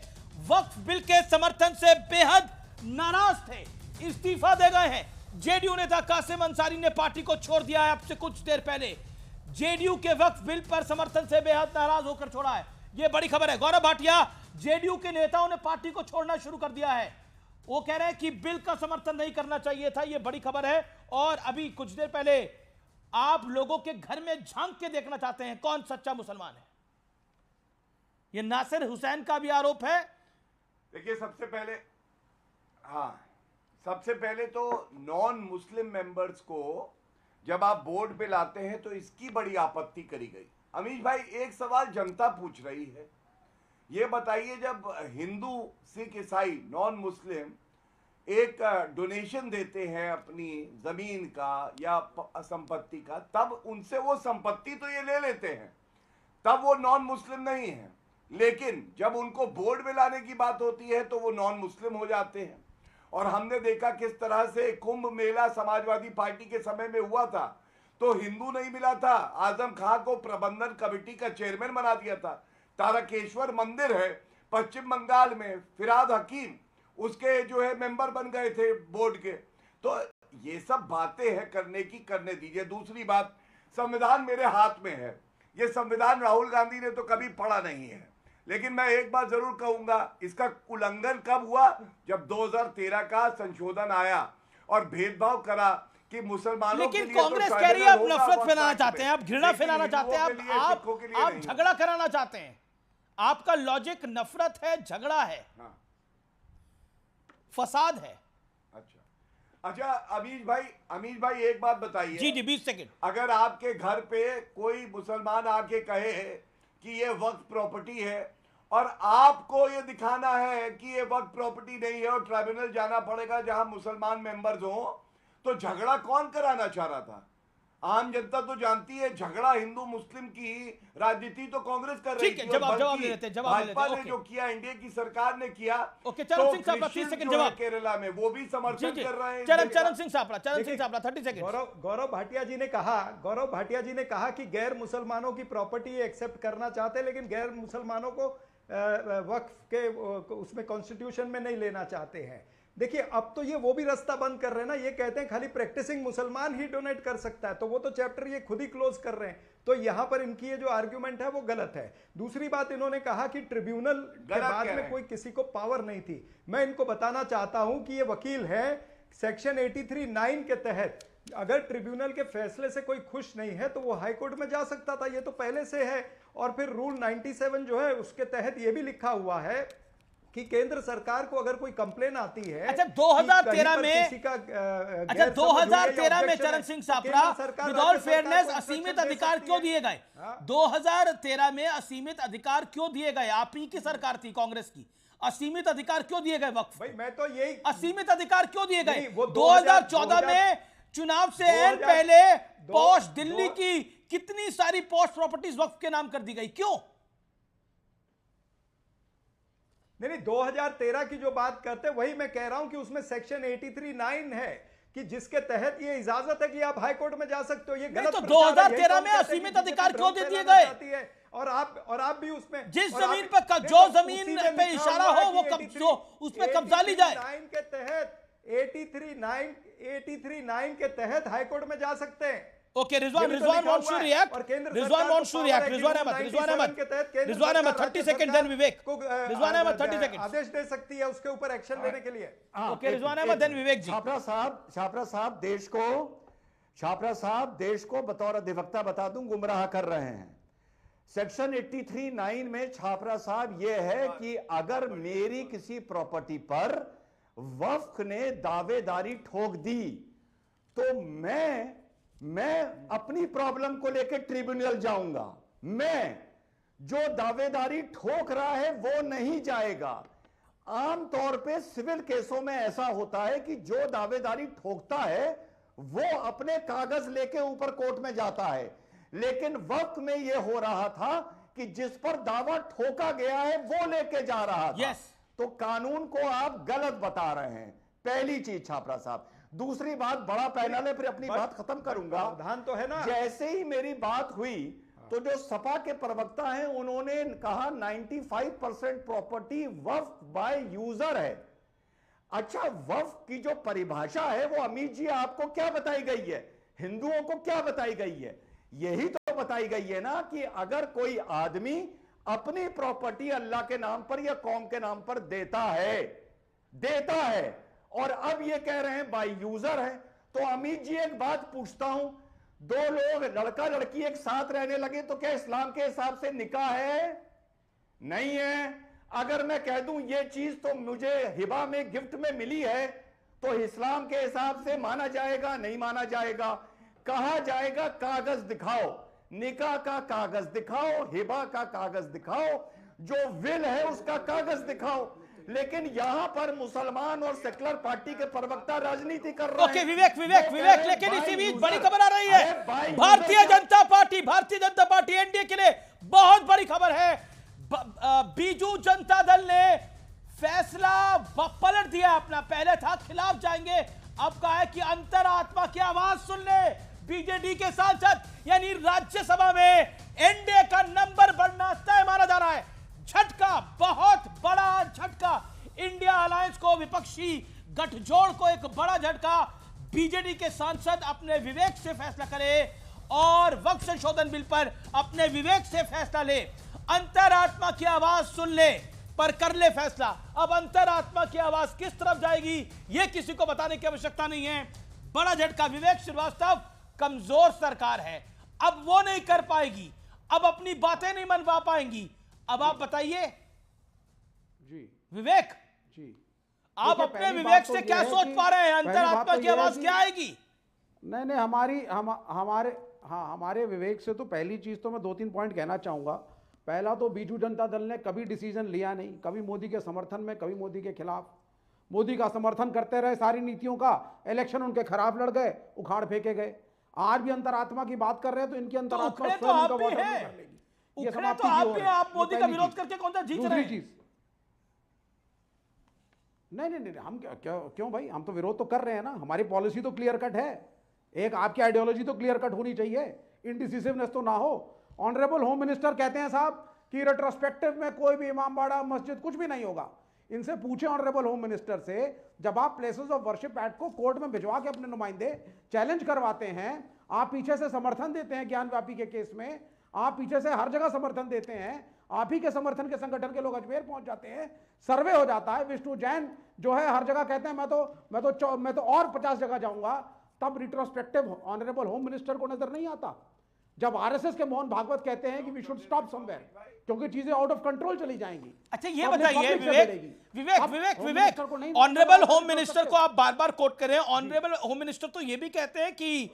वक्फ बिल के समर्थन से बेहद नाराज थे, इस्तीफा दे गए हैं। जेडीयू नेता कासिम अंसारी ने पार्टी को छोड़ दिया है। अब से कुछ देर पहले जेडीयू के वक्फ बिल पर समर्थन से बेहद नाराज होकर छोड़ा है। यह बड़ी खबर है। गौरव भाटिया, जेडीयू के नेताओं ने पार्टी को छोड़ना शुरू कर दिया है। वो कह रहे हैं कि बिल का समर्थन नहीं करना चाहिए था। यह बड़ी खबर है। और अभी कुछ देर पहले आप लोगों के घर में झांक के देखना चाहते हैं कौन सच्चा मुसलमान है। यह नासिर हुसैन का भी आरोप है। देखिए, सबसे पहले तो नॉन मुस्लिम मेंबर्स को जब आप बोर्ड पे लाते हैं तो इसकी बड़ी आपत्ति करी गई। अमीश भाई, एक सवाल जनता पूछ रही है, ये बताइए, जब हिंदू, सिख, ईसाई, नॉन मुस्लिम एक डोनेशन देते हैं अपनी जमीन का या संपत्ति का, तब उनसे वो संपत्ति तो ये ले लेते हैं, तब वो नॉन मुस्लिम नहीं है। लेकिन जब उनको बोर्ड में लाने की बात होती है तो वो नॉन मुस्लिम हो जाते हैं। और हमने देखा किस तरह से कुंभ मेला समाजवादी पार्टी के समय में हुआ था, तो हिंदू नहीं मिला था, आजम खां को प्रबंधन कमेटी का चेयरमैन बना दिया था। तारकेश्वर मंदिर है पश्चिम बंगाल में, फिराद हकीम उसके जो है मेंबर बन गए थे बोर्ड के। तो ये सब बातें हैं करने की, करने दीजिए। दूसरी बात, संविधान मेरे हाथ में है। ये संविधान राहुल गांधी ने तो कभी पढ़ा नहीं है, लेकिन मैं एक बात जरूर कहूंगा, इसका उल्लंघन कब हुआ? जब 2013 का संशोधन आया और भेदभाव करा कि मुसलमानों लेकिन के लिए कांग्रेस तो कह रही है आप ट्राइब्यूनल नफरत होगा फैलाना वक्त चाहते हैं, आप घृणा लेकिन फैलाना चाहते हैं, हिंदुओं के लिए, सिखों के लिए आप नहीं झगड़ा कराना चाहते हैं। आपका लॉजिक नफरत है, झगड़ा है, फसाद है। अच्छा अमीश भाई एक बात बताइए। जी 20 सेकंड। अगर आपके घर पे कोई मुसलमान आके कहे कि ये वक्त प्रॉपर्टी है और आपको ये दिखाना है कि ये वक्त प्रॉपर्टी नहीं है और ट्राइब्यूनल जाना पड़ेगा जहां मुसलमान मेंबर्स हो, तो झगड़ा कौन कराना चाह रहा था? आम जनता तो जानती है झगड़ा हिंदू मुस्लिम की राजनीति तो कांग्रेस कर रही थी। भाजपा ने जो किया, एनडीए की सरकार ने किया, चरण सिंह सापड़ा 30 सेकंड जवाब। केरला में वो भी समर्थन कर रहे हैं। चरण सिंह सापड़ा 30 सेकंड। गौरव भाटिया जी ने कहा कि गैर मुसलमानों की प्रॉपर्टी एक्सेप्ट करना चाहते, लेकिन गैर मुसलमानों को वक्फ के उसमें कॉन्स्टिट्यूशन में नहीं लेना चाहते हैं। देखिए अब तो ये वो भी रास्ता बंद कर रहे हैं ना, ये कहते हैं खाली प्रैक्टिसिंग मुसलमान ही डोनेट कर सकता है, तो वो तो चैप्टर ये खुद ही क्लोज कर रहे हैं। तो यहां पर इनकी ये जो आर्ग्यूमेंट है वो गलत है। दूसरी बात इन्होंने कहा कि ट्रिब्यूनल के बाद में कोई किसी को पावर नहीं थी। मैं इनको बताना चाहता हूं कि ये वकील है, सेक्शन 83(9) के तहत अगर ट्रिब्यूनल के फैसले से कोई खुश नहीं है तो वो हाई कोर्ट में जा सकता था, ये तो पहले से है। और फिर रूल 97 जो है उसके तहत ये भी लिखा हुआ है कि केंद्र सरकार को अगर कोई कंप्लेन आती है। अच्छा 2013 में, अच्छा 2013 में चरण सिंह सापड़ा विदाउट फेयरनेस असीमित अधिकार क्यों दिए गए? 2013 में असीमित अधिकार क्यों दिए गए? आप ही की सरकार थी कांग्रेस की, असीमित अधिकार क्यों दिए गए वक्फ? भाई मैं तो यही, असीमित अधिकार क्यों दिए गए? 2014 में चुनाव से पहले पॉश दिल्ली की कितनी सारी पॉश प्रॉपर्टीज वक्फ के नाम कर दी गई, क्यों? नहीं 2013 की जो बात करते हैं वही मैं कह रहा हूं कि उसमें सेक्शन 83(9) है कि जिसके तहत ये इजाजत है कि आप हाई कोर्ट में जा सकते हो। ये गलत तो 2013 में असीमित अधिकार क्यों दे दिए गए? और आप भी उसमें जिस जमीन पर जो जमीन पे इशारा हो वो उसमें कब्जा ली जाए। 9 के तहत 83(9) के तहत हाई कोर्ट में जा सकते हैं। Okay Rizwan wants to react. Rizwan wants to react. Rizwan Ahmed 30 second, then Vivek. Rizwan Ahmed 30 second. आदेश दे सकती है उसके ऊपर एक्शन लेने के लिए। Okay Rizwan Ahmed, then Vivek ji. छापरा साहब देश को बतौर अधिवक्ता बता दूं गुमराह कर रहे हैं। सेक्शन 83(9) में छापरा साहब ये है कि अगर मेरी किसी प्रॉपर्टी पर वक्फ ने दावेदारी ठोक दी तो मैं अपनी प्रॉब्लम को लेकर ट्रिब्यूनल जाऊंगा। मैं जो दावेदारी ठोक रहा है वो नहीं जाएगा। आमतौर पे सिविल केसों में ऐसा होता है कि जो दावेदारी ठोकता है वो अपने कागज लेके ऊपर कोर्ट में जाता है, लेकिन वक्त में यह हो रहा था कि जिस पर दावा ठोका गया है वो लेके जा रहा था। तो कानून को आप गलत बता रहे हैं, पहली चीज छापरा साहब। दूसरी बात, बड़ा पैनल है, फिर अपनी बात खत्म करूंगा। प्रावधान तो है ना। जैसे ही मेरी बात हुई तो जो सपा के प्रवक्ता हैं उन्होंने कहा 95% प्रॉपर्टी वक्फ बाय यूजर है। अच्छा, वक्फ की जो परिभाषा है वो अमित जी आपको क्या बताई गई है, हिंदुओं को क्या बताई गई है? यही तो बताई गई है ना कि अगर कोई आदमी अपनी प्रॉपर्टी अल्लाह के नाम पर या कौम के नाम पर देता है और अब ये कह रहे हैं बाय यूजर है, तो अमित जी एक बात पूछता हूं, दो लोग लड़का लड़की एक साथ रहने लगे तो क्या इस्लाम के हिसाब से निकाह है? नहीं है। अगर मैं कह दूं ये चीज तो मुझे हिबा में गिफ्ट में मिली है तो इस्लाम के हिसाब से माना जाएगा? नहीं माना जाएगा। कहा जाएगा कागज दिखाओ, निकाह का कागज दिखाओ, हिबा का कागज दिखाओ, जो विल है उसका कागज दिखाओ। लेकिन यहां पर मुसलमान और सेकुलर पार्टी के प्रवक्ता राजनीति कर रहे हैं। ओके विवेक, लेकिन इसी बीच बड़ी खबर आ रही है। भारतीय जनता पार्टी एनडीए के लिए बहुत बड़ी खबर है। बीजू जनता दल ने फैसला पलट दिया अपना। पहले था खिलाफ जाएंगे, अब कहा है कि अंतरात्मा की आवाज सुन ले। बीजेडी के सांसद यानी राज्यसभा में एनडीए का नंबर बढ़ना तय माना जा रहा है। झटका, बहुत बड़ा झटका इंडिया अलायंस को, विपक्षी गठजोड़ को एक बड़ा झटका। बीजेडी के सांसद अपने विवेक से फैसला करें और वक्फ संशोधन बिल पर अपने विवेक से फैसला ले। अंतरात्मा की आवाज सुन ले पर कर ले फैसला। अब अंतरात्मा की आवाज किस तरफ जाएगी यह किसी को बताने की आवश्यकता नहीं है। बड़ा झटका। विवेक श्रीवास्तव, कमजोर सरकार है, अब वो नहीं कर पाएगी, अब अपनी बातें नहीं मनवा पाएंगी। अब आप बताइए जी विवेक जी, आप अपने विवेक से क्या सोच पा रहे हैं? अंतरात्मा की आवाज क्या आएगी? नहीं हमारे विवेक से तो पहली चीज तो मैं 2-3 पॉइंट कहना चाहूंगा। पहला तो बीजू जनता दल ने कभी डिसीजन लिया नहीं, कभी मोदी के समर्थन में, कभी मोदी के खिलाफ। मोदी का समर्थन करते रहे सारी नीतियों का, इलेक्शन उनके खराब लड़ गए, उखाड़ फेंके गए। आज भी अंतरात्मा की बात कर रहे हैं तो इनकी अंतरात्मा तो आप भी हैं, उखड़े तो आप भी, आप मोदी का विरोध करके कौन सा जीत रहे हैं? चीज नहीं, हम क्यों भाई, हम तो विरोध तो कर रहे हैं ना। हमारी पॉलिसी तो क्लियर कट है, एक आपकी आइडियोलॉजी तो क्लियर कट होनी चाहिए, इनडिसिसिवनेस तो ना हो। ऑनरेबल होम मिनिस्टर कहते हैं साहब कि रेट्रोस्पेक्टिव में कोई भी इमामबाड़ा मस्जिद कुछ भी नहीं होगा। इनसे पूछे ऑनरेबल होम मिनिस्टर से, जब आप प्लेसेस ऑफ वर्शिप एक्ट को कोर्ट में भिजवा के अपने नुमाइंदे चैलेंज करवाते हैं, आप पीछे से समर्थन देते हैं ज्ञानव्यापी के केस में, आप पीछे से हर जगह समर्थन देते हैं, आप ही के समर्थन के संगठन के लोग अजमेर पहुंच जाते हैं, सर्वे हो जाता है, विष्णु जैन जो है हर जगह कहते हैं मैं तो और 50 जगह जाऊंगा, तब रिट्रोस्पेक्टिव ऑनरेबल होम मिनिस्टर को नजर नहीं आता। जब आरएसएस के मोहन भागवत कहते हैं कि वी शुड स्टॉप समवेयर, क्योंकि चीजें आउट ऑफ कंट्रोल चली जाएंगी। अच्छा ये बताइए विवेक, ऑनरेबल होम मिनिस्टर को आप बार बार कोट कर रहे हैं। ऑनरेबल होम मिनिस्टर तो ये भी कहते हैं कि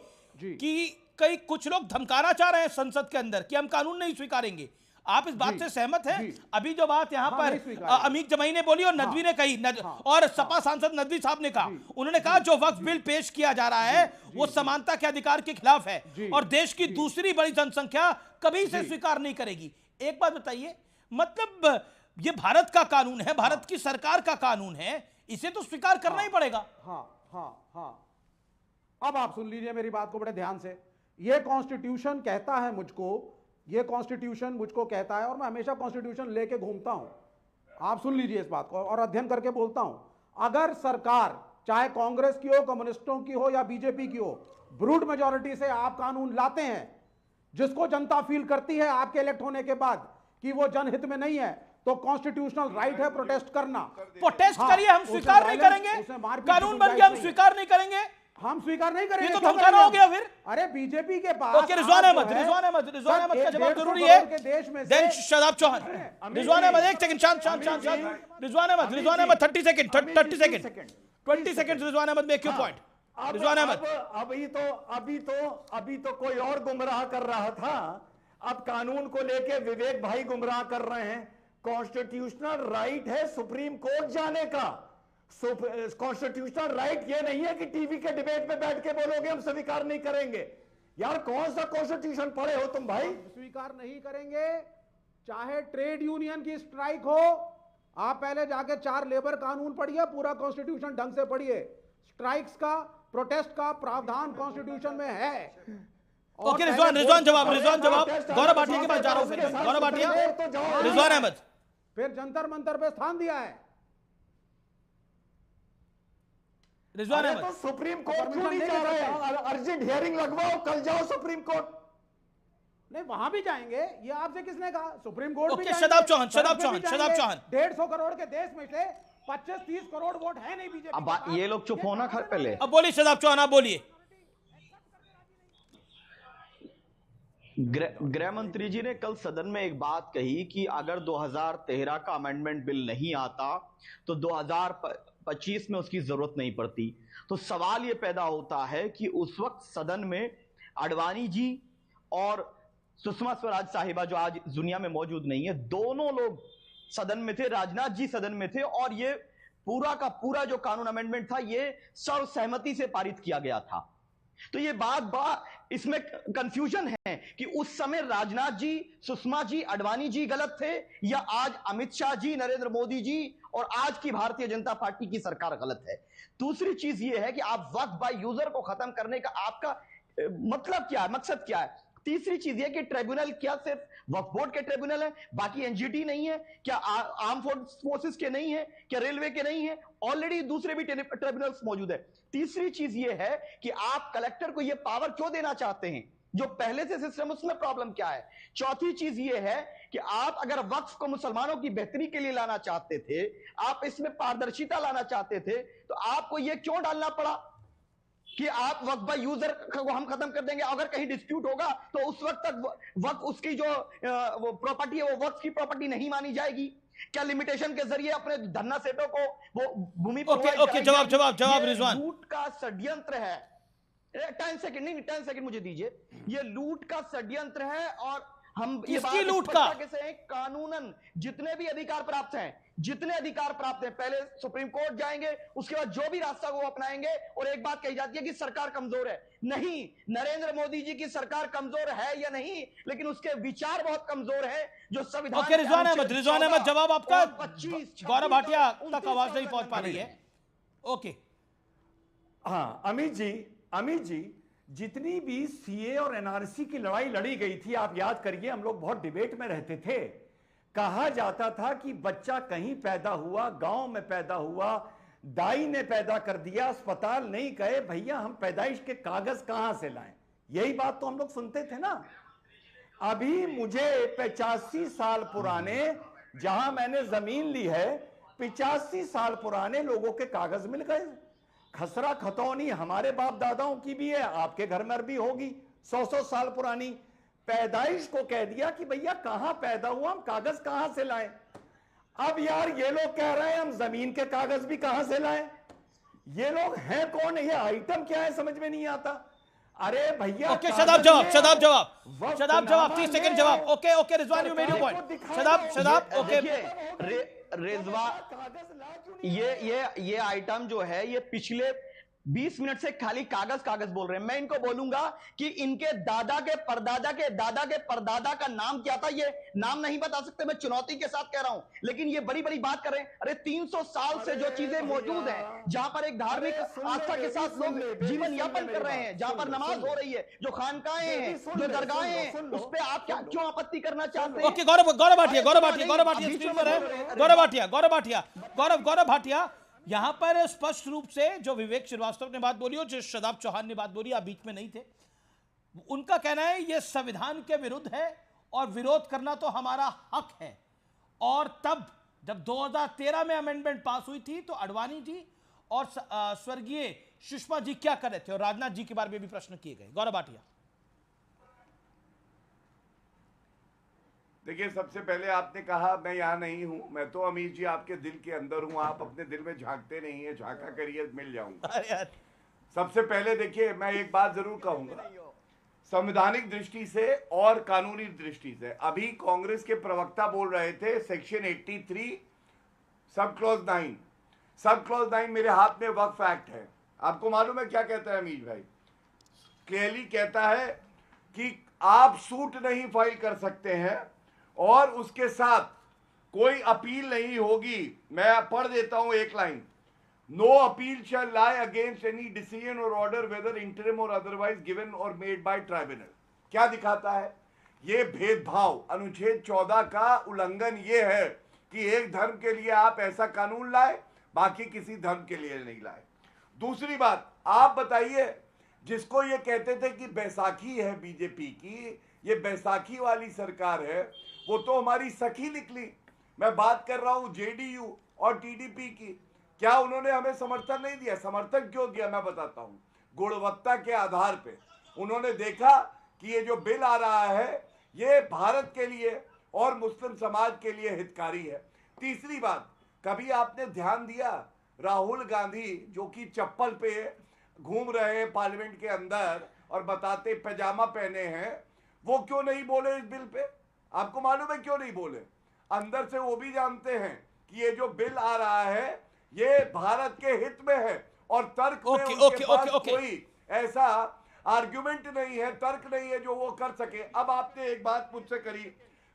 कई कुछ लोग धमकाना चाह रहे हैं संसद के अंदर कि हम कानून नहीं स्वीकारेंगे। आप इस बात से सहमत हैं? अभी जो बात यहाँ पर अमीर जमाई ने बोली और नदवी ने कही, और सपा सांसद नदवी साहब ने कहा, उन्होंने कहा जो वक्फ बिल पेश किया जा रहा है वो समानता के अधिकार के खिलाफ है और देश की दूसरी बड़ी जनसंख्या कभी इसे स्वीकार नहीं करेगी। एक बात बताइए, मतलब ये भारत का कानून है, भारत की सरकार का कानून है, इसे तो स्वीकार करना ही पड़ेगा। हाँ, अब आप सुन लीजिए मेरी बात को बड़े ध्यान से। ये कॉन्स्टिट्यूशन कहता है मुझको, ये कॉन्स्टिट्यूशन मुझको कहता है, और मैं हमेशा कॉन्स्टिट्यूशन लेके घूमता हूं, आप सुन लीजिए इस बात को, और अध्ययन करके बोलता हूं। अगर सरकार चाहे कांग्रेस की हो, कम्युनिस्टों की हो या बीजेपी की हो, ब्रूड मेजॉरिटी से आप कानून लाते हैं जिसको जनता फील करती है आपके इलेक्ट होने के बाद कि वो जनहित में नहीं है, तो कॉन्स्टिट्यूशनल राइट है प्रोटेस्ट करना। प्रोटेस्ट करिए, हम स्वीकार नहीं करेंगे, कानून बन गया हम स्वीकार नहीं करेंगे, हम स्वीकार नहीं करेंगे। ये तो धमकाना हो गया फिर। अरे बीजेपी के पास ओके, रिजवान अहमद का जवाब जरूरी है। देन शादाब चौहान, रिजवान अहमद एक सेकंड, शांत Rizwan Ahmed 30 second 20 second Rizwan Ahmed make your point. Rizwan Ahmed, अभी तो कोई और गुमराह कर रहा था, अब कानून को लेके विवेक भाई गुमराह कर रहे हैं। कॉन्स्टिट्यूशनल राइट है सुप्रीम कोर्ट जाने का। कॉन्स्टिट्यूशनल राइट ये नहीं है कि टीवी के डिबेट में बैठ के बोलोगे हम स्वीकार नहीं करेंगे। यार कौन सा कॉन्स्टिट्यूशन पढ़े हो तुम भाई? स्वीकार नहीं करेंगे, चाहे ट्रेड यूनियन की स्ट्राइक हो। आप पहले जाके 4 लेबर कानून पढ़िए, पूरा कॉन्स्टिट्यूशन ढंग से पढ़िए। स्ट्राइक्स का, प्रोटेस्ट का प्रावधान कॉन्स्टिट्यूशन में है। ओके, रिजवान जवाब गौरव भाटिया के पास जा रहा हूं। फिर गौरव भाटिया, रिजवान अहमद, फिर जंतर मंतर पे स्थान दिया है रिजवान अहमद। तो सुप्रीम कोर्ट क्यों नहीं जा रहे? अर्जेंट हियरिंग लगवाओ, कल जाओ सुप्रीम कोर्ट। नहीं, वहां भी जाएंगे, ये आपसे किसने कहा? सुप्रीम कोर्ट भी शादाब चौहान 150 करोड़ के देश में से 25-30 करोड़ वोट है नहीं बीजेपी। अब ये लोग चुप होना खर पहले। अब बोलिए शादाब चौहान, आप बोलिए। गृह मंत्री जी ने कल सदन में एक बात कही कि अगर 2013 का अमेंडमेंट बिल नहीं आता तो 2025 में उसकी जरूरत नहीं पड़ती। तो सवाल यह पैदा होता है कि उस वक्त सदन में आडवाणी जी और सुषमा स्वराज साहिबा, जो आज दुनिया में मौजूद नहीं है, दोनों लोग सदन में थे, राजनाथ जी सदन में थे, और ये पूरा का पूरा जो कानून अमेंडमेंट था ये सर्वसहमति से पारित किया गया था। तो ये इसमें कंफ्यूजन है कि उस समय राजनाथ जी, सुषमा जी, आडवाणी जी गलत थे या आज अमित शाह जी, नरेंद्र मोदी जी और आज की भारतीय जनता पार्टी की सरकार गलत है। दूसरी चीज ये है कि आप वक्फ बाय यूजर को खत्म करने का आपका मतलब क्या है, मकसद क्या है। तीसरी चीज ये कि ट्रिब्यूनल क्या सिर्फ वक्फ बोर्ड के ट्रिब्यूनल है, बाकी एनजीटी नहीं है क्या? आर्म फोर्सेस के नहीं है क्या? रेलवे के नहीं है? ऑलरेडी दूसरे भी ट्रिब्यूनल्स मौजूद है। तीसरी चीज ये है कि आप कलेक्टर को ये पावर क्यों देना चाहते हैं, जो पहले से सिस्टम, उसमें प्रॉब्लम क्या है? चौथी चीज ये है कि आप अगर वक्फ को मुसलमानों की बेहतरी के लिए लाना चाहते थे, आप इसमें पारदर्शिता लाना चाहते थे, तो आपको ये क्यों डालना पड़ा? कि आप वक्फ बाय यूजर को हम खत्म कर देंगे, अगर कहीं डिस्प्यूट होगा तो उस वक्त तक वक्फ उसकी जो वो प्रॉपर्टी है वो वक्फ की प्रॉपर्टी नहीं मानी जाएगी? क्या लिमिटेशन के जरिए अपने धन्ना सेठों को वो भूमि ओके, जवाब रिजवान। लूट का षड्यंत्र है। 10 सेकंड मुझे दीजिए। ये लूट का षड्यंत्र है और हम किसकी लूट का? कानूनन जितने भी अधिकार प्राप्त हैं, पहले सुप्रीम कोर्ट जाएंगे, उसके बाद जो भी रास्ता वो अपनाएंगे। और एक बात कही जाती है कि सरकार कमजोर है। नहीं, नरेंद्र मोदी जी की सरकार कमजोर है या नहीं, लेकिन उसके विचार बहुत कमजोर है जो संविधान। ओके, रिजवान अहमद जवाब आपका। गौरव भाटिया तक आवाज नहीं पहुंच पा रही है। ओके, हाँ अमित जी जितनी भी सीए और एनआरसी की लड़ाई लड़ी गई थी, आप याद करिए, हम लोग बहुत डिबेट में रहते थे। कहा जाता था कि बच्चा कहीं पैदा हुआ, गांव में पैदा हुआ, दाई ने पैदा कर दिया, अस्पताल नहीं गए, भैया हम पैदाइश के कागज कहां से लाएं? यही बात तो हम लोग सुनते थे ना। अभी मुझे 85 साल पुराने, जहां मैंने जमीन ली है, 85 साल पुराने लोगों के कागज मिल गए। खसरा खतौनी हमारे बाप दादाओं की भी है, आपके घर में भी होगी, 100 साल पुरानी। पैदाइश को कह दिया कि भैया कहां पैदा हुआ, हम कागज कहां से लाएं? अब यार ये लोग कह रहे हैं हम जमीन के कागज भी कहां से लाएं? ये लोग हैं कौन? ये आइटम क्या है समझ में नहीं आता। अरे भैया ओके, शदाब जवाब 30 सेकंड जवाब। Okay Rizwan, you made your point. Shadab okay. Rizwan, ये आइटम जो है ये पिछले 20 मिनट से खाली कागज बोल रहे हैं। मैं इनको बोलूंगा कि इनके दादा के परदादा का नाम क्या था, ये नाम नहीं बता सकते। मैं चुनौती के साथ कह रहा हूं, लेकिन ये बड़ी बड़ी बात कर रहे हैं। अरे 300 साल से जो चीजें मौजूद हैं, जहां पर एक धार्मिक आस्था के साथ लोग जीवन यापन कर रहे हैं, जहां पर नमाज हो रही है, जो खानकाहें हैं, जो दरगाहें हैं, उस पर आप क्यों आपत्ति करना चाहते हैं? ओके, गौरव भाटिया यहां पर स्पष्ट रूप से जो विवेक श्रीवास्तव ने बात बोली और जो शदाब चौहान ने बात बोली, आप बीच में नहीं थे, उनका कहना है यह संविधान के विरुद्ध है और विरोध करना तो हमारा हक है। और तब जब 2013 में अमेंडमेंट पास हुई थी तो अडवाणी जी और स्वर्गीय सुषमा जी क्या कर रहे थे, और राजनाथ जी के बारे में भी प्रश्न किए गए। गौरव भाटिया, देखिए, सबसे पहले आपने कहा मैं यहाँ नहीं हूँ। मैं तो अमीर जी आपके दिल के अंदर हूँ, आप अपने दिल में झांकते नहीं है, झांका करिए मिल जाऊंगा। सबसे पहले देखिए, मैं एक बात जरूर कहूंगा, संवैधानिक दृष्टि से और कानूनी दृष्टि से, अभी कांग्रेस के प्रवक्ता बोल रहे थे सेक्शन 83 सब क्लॉज 9 मेरे हाथ में वक्फ एक्ट है। आपको मालूम है क्या कहता है अमीर भाई? क्लियरली कहता है कि आप सूट नहीं फाइल कर सकते हैं और उसके साथ कोई अपील नहीं होगी। मैं पढ़ देता हूं एक लाइन, नो अपील शैल लाई अगेंस्ट एनी डिसीजन और ऑर्डर वेदर इंटरिम और अदरवाइज गिवन और मेड बाय ट्राइब्यूनल। क्या दिखाता है? ये भेदभाव, अनुच्छेद 14 का उल्लंघन ये है कि एक धर्म के लिए आप ऐसा कानून लाए, बाकी किसी धर्म के लिए नहीं लाए। दूसरी बात, आप बताइए, जिसको ये कहते थे कि बैसाखी है बीजेपी की, ये बैसाखी वाली सरकार है, वो तो हमारी सखी निकली। मैं बात कर रहा हूं जेडीयू और टीडीपी की। क्या उन्होंने हमें समर्थन नहीं दिया? समर्थन क्यों दिया मैं बताता हूं। गुणवत्ता के आधार पे उन्होंने देखा कि ये जो बिल आ रहा है ये भारत के लिए और मुस्लिम समाज के लिए हितकारी है। तीसरी बात, कभी आपने ध्यान दिया राहुल गांधी जो कि चप्पल पे घूम रहे हैं पार्लियामेंट के अंदर और बताते पैजामा पहने हैं, वो क्यों नहीं बोले इस बिल पे? आपको मालूम है क्यों नहीं बोले? अंदर से वो भी जानते हैं कि ये जो बिल आ रहा है ये भारत के हित में है और तर्क में उनके पास कोई ऐसा आर्गुमेंट नहीं है, तर्क नहीं है जो वो कर सके। अब आपने एक बात मुझसे करी,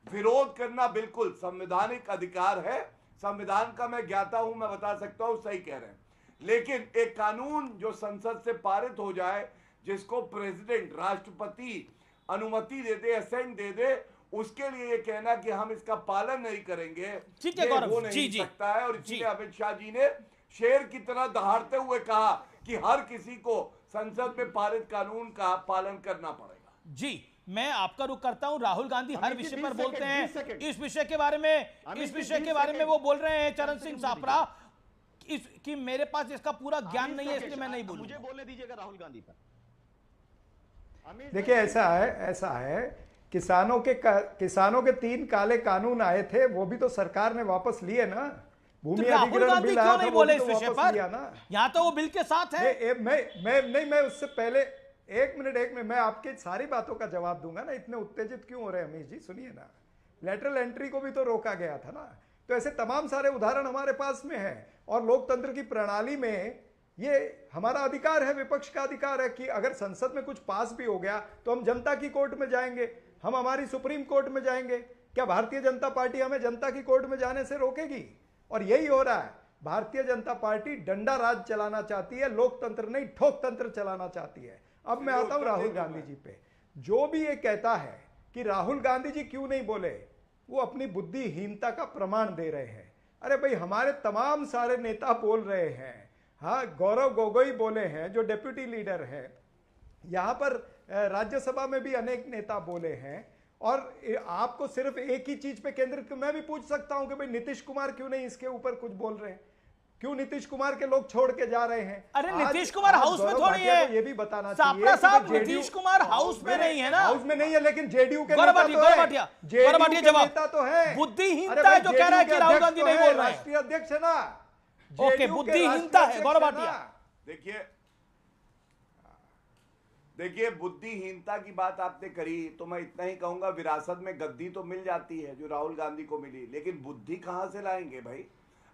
विरोध करना बिल्कुल संवैधानिक अधिकार है, संविधान का मैं ज्ञाता हूं, मैं बता सकता हूं, सही कह रहे हैं। लेकिन एक कानून जो संसद से पारित हो जाए, जिसको प्रेसिडेंट राष्ट्रपति अनुमति दे दे, असेंट दे दे, उसके लिए ये कहना कि हम इसका पालन नहीं करेंगे, ये हो नहीं सकता है। और इसलिए अमित शाह जी ने शेर की तरह दहाड़ते हुए कहा कि हर किसी को संसद में पारित कानून का पालन करना पड़ेगा। जी, मैं आपका रुख करता हूं। राहुल गांधी हर विषय पर बोलते हैं, इस विषय के बारे में वो बोल रहे हैं। चरण सिंह सापरा, कि मेरे पास इसका पूरा ज्ञान नहीं है इसलिए मैं नहीं बोलूंगा। मुझे बोलने दीजिएगा राहुल गांधी पर। देखिए ऐसा है किसानों के 3 काले कानून आए थे, वो भी तो सरकार ने वापस लिए ना। भूमि अधिग्रहण बिल आया था, वो भी तो वापस लिया ना। यहाँ तो वो बिल के साथ है। मैं उससे पहले एक मिनट मैं आपकी सारी बातों का जवाब दूंगा ना। इतने उत्तेजित क्यों हो रहे हैं अमीश जी? सुनिए ना, लेटरल एंट्री को भी तो रोका गया था ना। तो ऐसे तमाम सारे उदाहरण हमारे पास में है। और लोकतंत्र की प्रणाली में ये हमारा अधिकार है, विपक्ष का अधिकार है कि अगर संसद में कुछ पास भी हो गया तो हम जनता की कोर्ट में जाएंगे, हम हमारी सुप्रीम कोर्ट में जाएंगे। क्या भारतीय जनता पार्टी हमें जनता की कोर्ट में जाने से रोकेगी? और यही हो रहा है। भारतीय जनता पार्टी डंडा राज चलाना चाहती है, लोकतंत्र नहीं ठोकतंत्र चलाना चाहती है। अब मैं आता हूं राहुल गांधी जी पे। जो भी ये कहता है कि राहुल गांधी जी क्यों नहीं बोले, वो अपनी बुद्धिहीनता का प्रमाण दे रहे हैं। अरे भाई, हमारे तमाम सारे नेता बोल रहे हैं। हाँ, गौरव गोगोई बोले हैं जो डेप्यूटी लीडर हैं, यहाँ पर राज्यसभा में भी अनेक नेता बोले हैं। और आपको सिर्फ एक ही चीज पे केंद्रित, मैं भी पूछ सकता हूं कि भाई नीतीश कुमार क्यों नहीं इसके ऊपर कुछ बोल रहे हैं? क्यों नीतीश कुमार के लोग छोड़ के जा रहे हैं? अरे नीतीश कुमार हाउस में थोड़ी है, ये भी बताना चाहिए साहब। नीतीश कुमार हाउस में नहीं है ना, हाउस में नहीं है, लेकिन जेडीयू के नेता तो है। बुद्धिहीनता जो कह रहा है कि राहुल गांधी नहीं बोल रहे हैं, राष्ट्रीय अध्यक्ष है ना। ओके, बुद्धिहीनता है गौरव भाटिया। देखिए बुद्धिहीनता की बात आपने करी तो मैं इतना ही कहूंगा, विरासत में गद्दी तो मिल जाती है जो राहुल गांधी को मिली, लेकिन बुद्धि कहां से लाएंगे भाई?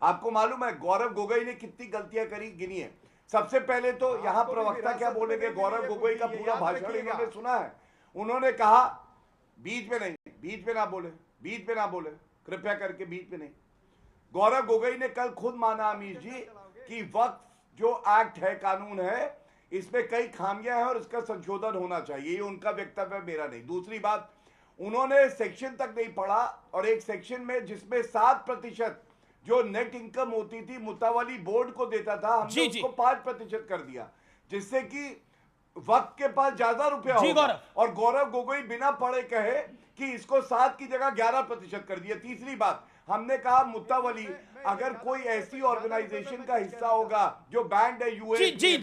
आपको मालूम है गौरव गोगोई ने कितनी गलतियां करी, गिनिए। सबसे पहले तो यहाँ प्रवक्ता क्या बोलेंगे, गौरव गोगोई का पूरा भाषण इन्होंने सुना है। उन्होंने कहा बीच में ना बोले, कृपया करके बीच में नहीं। गौरव गोगोई ने कल खुद माना अमीश जी कि वक्फ जो एक्ट है, कानून है, इसमें कई खामियां हैं और इसका संशोधन होना चाहिए। ये उनका वक्तव्य, मेरा नहीं। दूसरी बात, उन्होंने सेक्शन तक नहीं पढ़ा और एक सेक्शन में जिसमें 7% जो नेट इनकम होती थी मुतावाली बोर्ड को देता था, हमने उसको 5% कर दिया, जिससे कि वक्त के पास ज्यादा रुपया होगा। और गौरव गोगोई बिना पढ़े कहे कि इसको 7 की जगह 11% कर दिया। तीसरी बात, हमने कहा मुत्तावली अगर कोई ऐसी ऑर्गेनाइजेशन का हिस्सा होगा जो बैंड है यूए, जी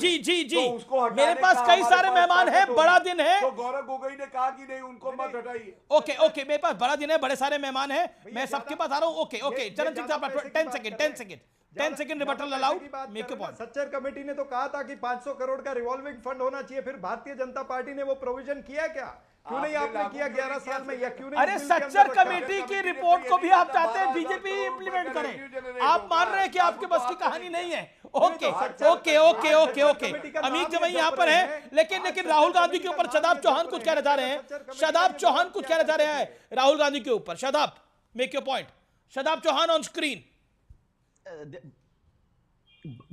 तो उसको हटाने मेरे पास कई सारे मेहमान हैं, बड़ा दिन है। तो गौरव गोगोई ने कहा कि नहीं, उनको मत हटाइए। ओके, मेरे पास बड़ा दिन है, बड़े सारे मेहमान हैं, मैं सबके पास आ रहा हूं। ओके, चरण सिंह साहब 10 second rebuttal allowed, make your point. Sachar committee ने तो कहा था कि 500 करोड़ का रिवॉल्विंग फंड होना चाहिए, फिर भारतीय जनता पार्टी ने वो प्रोविजन किया क्या? क्यों नहीं आपने किया 11 साल में? या क्यों नहीं? अरे सच्चर कमेटी की रिपोर्ट को भी आप चाहते हैं बीजेपी इंप्लीमेंट करे, आप मान रहे हैं कि आपके बस की कहानी नहीं है। ओके, अमित जमाई यहाँ पर है, लेकिन राहुल गांधी के ऊपर शादाब चौहान कुछ कहना चाह रहे हैं। शादाब चौहान कुछ कहना चाह रहे हैं राहुल गांधी के ऊपर। Shadab, make your point. Shadab Chauhan on screen.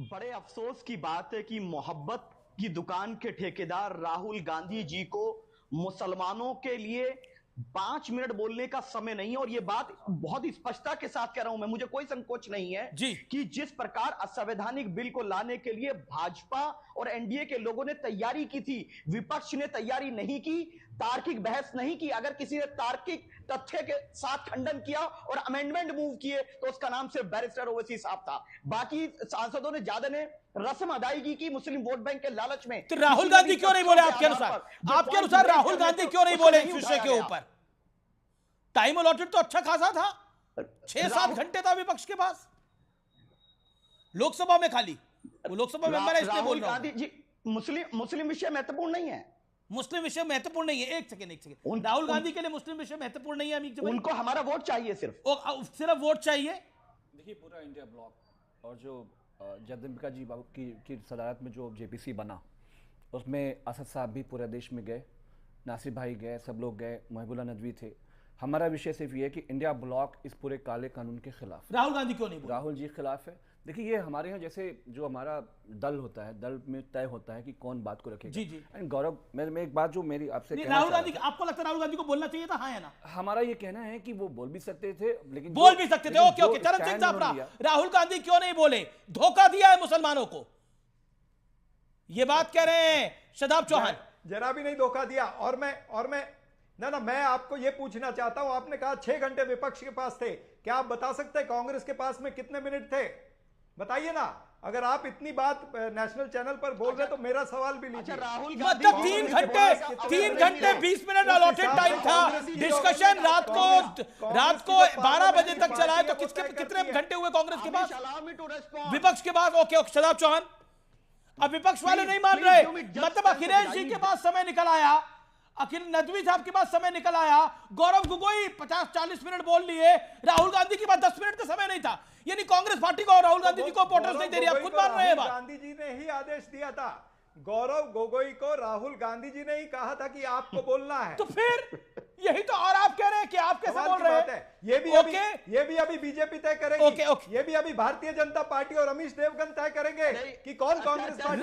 बड़े अफसोस की बात है कि मोहब्बत की दुकान के ठेकेदार राहुल गांधी जी को मुसलमानों के लिए 5 मिनट बोलने का समय नहीं है। और यह बात बहुत स्पष्टता के साथ कह रहा हूं मैं, मुझे कोई संकोच नहीं है कि जिस प्रकार असंवैधानिक बिल को लाने के लिए भाजपा और एनडीए के लोगों ने तैयारी की थी, विपक्ष ने तैयारी नहीं की, तार्किक बहस नहीं की। अगर किसी ने तार्किक तथ्य के साथ खंडन किया और अमेंडमेंट मूव किए तो उसका नाम सिर्फ बैरिस्टर ओवैसी साहब था। बाकी सांसदों ने ज्यादा ने रस्म अदायगी की मुस्लिम वोट बैंक के लालच में। तो राहुल गांधी क्यों नहीं बोले आपके अनुसार? आपके अनुसार राहुल गांधी क्यों नहीं बोले इस विषय के ऊपर? टाइम अलॉटेड तो अच्छा खासा था, 6-7 घंटे था विपक्ष के पास लोकसभा में खाली। वो लोकसभा मेंबर है इसलिए बोल रहा हूं। मुस्लिम विषय महत्वपूर्ण नहीं है। मुस्लिम विषय महत्वपूर्ण नहीं है। एक सेकंड, राहुल गांधी के लिए मुस्लिम विषय महत्वपूर्ण नहीं है। उनको हमारा वोट चाहिए, सिर्फ वोट चाहिए। देखिए, पूरा इंडिया ब्लॉक और जो जगदम्बिका जी बाबू की सदारत में जो जेपीसी बना, उसमें असद साहब भी पूरे देश में गए, नासिर भाई गए, सब लोग गए, महबूबा नदवी थे। हमारा विषय सिर्फ ये है कि इंडिया ब्लॉक इस पूरे काले कानून के खिलाफ। राहुल गांधी क्यों नहीं बोले? राहुल जी खिलाफ है। देखिए, ये हमारे यहाँ जैसे जो हमारा दल होता है, दल में तय होता है कि कौन बात को रखेगा। जी। एंड गौरव, मैं एक बात जो मेरी आपसे राहुल गांधी, आपको लगता है राहुल गांधी को बोलना चाहिए था, हाँ या ना? हमारा ये कहना है कि वो बोल भी सकते थे, लेकिन बोल भी सकते थे। ओके, चरण सिंह साहब, राहुल गांधी क्यों नहीं बोले? धोखा दिया है मुसलमानों को, ये बात कह रहे हैं शादाब चौहान। जरा भी नहीं धोखा दिया। और मैं ना मैं आपको यह पूछना चाहता हूं, आपने कहा 6 घंटे विपक्ष के पास थे, क्या आप बता सकते हैं कांग्रेस के पास में कितने मिनट थे? बताइए ना, अगर आप इतनी बात नेशनल चैनल पर बोल रहे तो मेरा सवाल भी लीजिए। राहुल मतलब 3 घंटे 20 मिनट अलॉटेड टाइम था, डिस्कशन रात को 12 बजे तक चला है, तो कितने घंटे हुए कांग्रेस के पास, विपक्ष के पास? ओके शदाब चौहान, अब विपक्ष वाले नहीं मान रहे, मतलब अखिलेश जी के पास समय निकल आया, अखिल नदवी साहब के पास समय निकल आया, गौरव गोगोई 50-40 मिनट बोल लिए, राहुल गांधी के पास 10 मिनट का समय नहीं था, यानी कांग्रेस पार्टी को और राहुल गांधी जी को इंपॉर्टेंस नहीं दे रही, आप खुद मान रहे हैं बात। गांधी जी ने ही आदेश दिया था, गौरव गोगोई को राहुल गांधी जी ने ही कहा था कि आपको बोलना है, तो फिर यही तो, और आप कह रहे हैं कि आप कैसे बोल रहे हैं? ये भी अभी बीजेपी तय करेगी, ये भी अभी भारतीय जनता पार्टी और रमेश देवगन तय करेंगे कि कौन कांग्रेस पार्टी।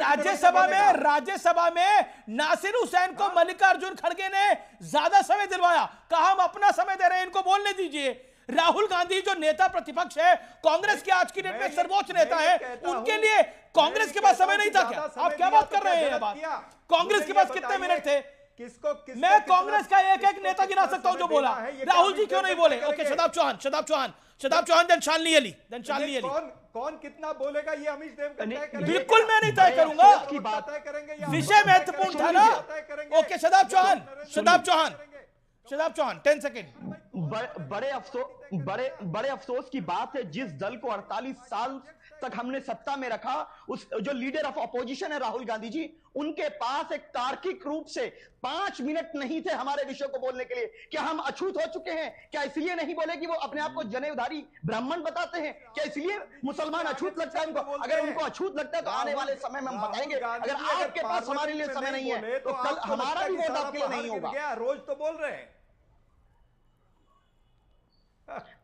राज्यसभा में नासिर हुसैन को मल्लिकार्जुन खड़गे ने ज्यादा समय दिलवाया, कहा हम अपना समय दे रहे हैं, इनको बोलने दीजिए। राहुल गांधी जो नेता प्रतिपक्ष है, कांग्रेस के आज की डेट में सर्वोच्च नेता है, उनके लिए कांग्रेस के पास समय नहीं था क्या? आप क्या बात कर रहे हैं? कांग्रेस के पास कितने मिनट थे? मैं कांग्रेस का एक नेता गिना सकता हूं जो बोला, राहुल जी क्यों नहीं बोले? Okay Shadab Chauhan, then Shalini Ali. कौन कितना बोलेगा ये अमीश देवगन तय करेंगे। बिल्कुल मैं नहीं तय करूंगा, विषय महत्वपूर्ण था ना। Okay Shadab Chauhan 10 second. बड़े अफसोस की बात है, जिस दल को 48 साल तक हमने सत्ता में रखा, उस जो लीडर ऑफ अपोजिशन है राहुल गांधी जी, उनके पास एक तार्किक रूप से 5 मिनट नहीं थे हमारे विषय को बोलने के लिए। क्या हम अछूत हो चुके हैं? क्या इसलिए नहीं बोले कि वो अपने आप को जनेऊधारी ब्राह्मण बताते हैं? क्या इसलिए मुसलमान अछूत लगता है उनको? अगर उनको अछूत लगता है तो आने वाले समय में हम बताएंगे। अगर आपके पास हमारे लिए समय नहीं है तो कल हमारा भी वोट आपके लिए नहीं होगा। रोज तो बोल रहे हैं,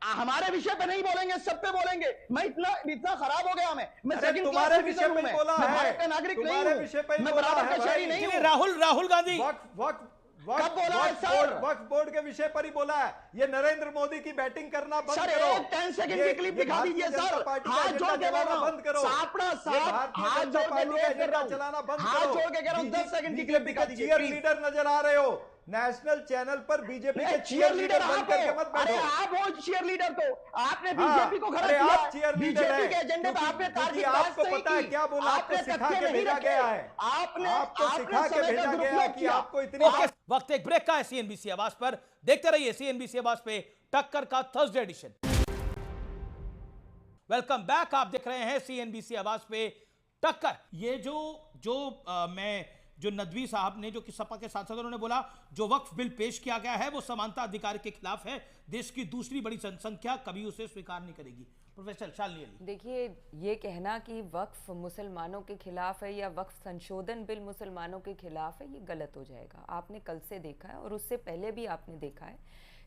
हमारे विषय पे नहीं बोलेंगे, सब पे बोलेंगे। मैं इतना खराब हो गया, मैं सेकंड तुम्हारे विषय पे बोला है, भारत का नागरिक नहीं हूं, मैं बराबर का शहरी नहीं हूं। राहुल गांधी कब बोला है सर? वक्फ बोर्ड के विषय पर ही बोला है। ये नरेंद्र मोदी की बैटिंग करना बंद सर, करो। 10 सेकंड की क्लिप दिखा दीजिए सर, हाथ जोड़ के बोल रहा हूं, बंद करो, हाथ जोड़ के चलाना बंद करो, हाथ जोड़ के कह रहा हूं, 10 सेकंड की क्लिप दिखा दीजिए। चीयर लीडर नजर आ रहे हो नेशनल चैनल पर, बीजेपी के चीयर लीडर बन करके मत बैठो। आप हो चीयर लीडर, तो आपने बीजेपी को खड़ा किया, बीजेपी के एजेंडे पे आपने तार्किक बात आपको पता है क्या बोला, आपको सिखा के भेजा गया है, आपको सिखा के भेजा गया है कि आपको इतनी। वक्त एक ब्रेक का है सीएनबीसी आवाज पर, देखते रहिए सीएनबीसी आवाज पे टक्कर का थर्सडे एडिशन। वेलकम बैक, आप देख रहे हैं सीएनबीसी आवाज पे टक्कर। ये जो नदवी साहब ने, जो कि सपा के सांसद, उन्होंने बोला जो वक्फ बिल पेश किया गया है वो समानता अधिकार के खिलाफ है, देश की दूसरी बड़ी जनसंख्या कभी उसे स्वीकार नहीं करेगी। प्रोफेसर शालिनी अली, देखिए, ये कहना कि वक्फ मुसलमानों के खिलाफ है या वक्फ संशोधन बिल मुसलमानों के खिलाफ है, ये गलत हो जाएगा। आपने कल से देखा है और उससे पहले भी आपने देखा है,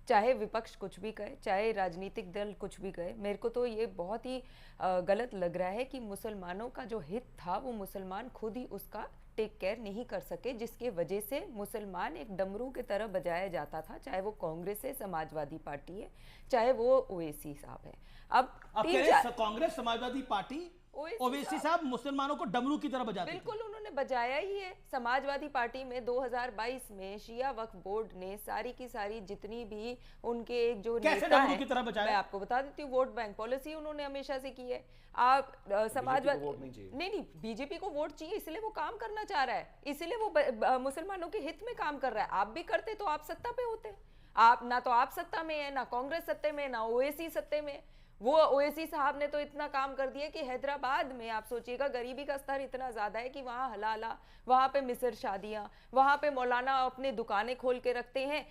चाहे विपक्ष कुछ भी कहे, चाहे राजनीतिक दल कुछ भी कहे, मेरे को तो ये बहुत ही गलत लग रहा है कि मुसलमानों का जो हित था वो मुसलमान खुद ही उसका टेक केयर नहीं कर सके, जिसके वजह से मुसलमान एक डमरू की तरह बजाया जाता था, चाहे वो कांग्रेस है, समाजवादी पार्टी है, चाहे वो ओवैसी साहब है। अब कांग्रेस, समाजवादी पार्टी, ओवैसी साहब मुसलमानों को डमरू की तरह बजाते, बिल्कुल उन्होंने बजाया ही है। समाजवादी पार्टी में 2022 में शिया वक्फ बोर्ड ने सारी की सारी जितनी भी उनके एक जो नेता है, मैं आपको बता देती हूँ, वोट बैंक पॉलिसी उन्होंने हमेशा से की है। आप समाजवादी नहीं, बीजेपी को वोट चाहिए, इसलिए वो काम करना चाह रहा है, इसलिए वो मुसलमानों के हित में काम कर रहा है। आप भी करते तो आप सत्ता पे होते, आप ना तो आप सत्ता में है, ना कांग्रेस सत्ते में, ना ओवैसी सत्ते में। वो ओवैसी साहब ने तो इतना काम कर दिया कि हैदराबाद में आप सोचिएगा गरीबी का स्तर इतना ज्यादा है कि वहाँ हलाला, वहाँ पे मिसर शादियाँ, वहाँ पे मौलाना अपने दुकानें खोल के रखते हैं।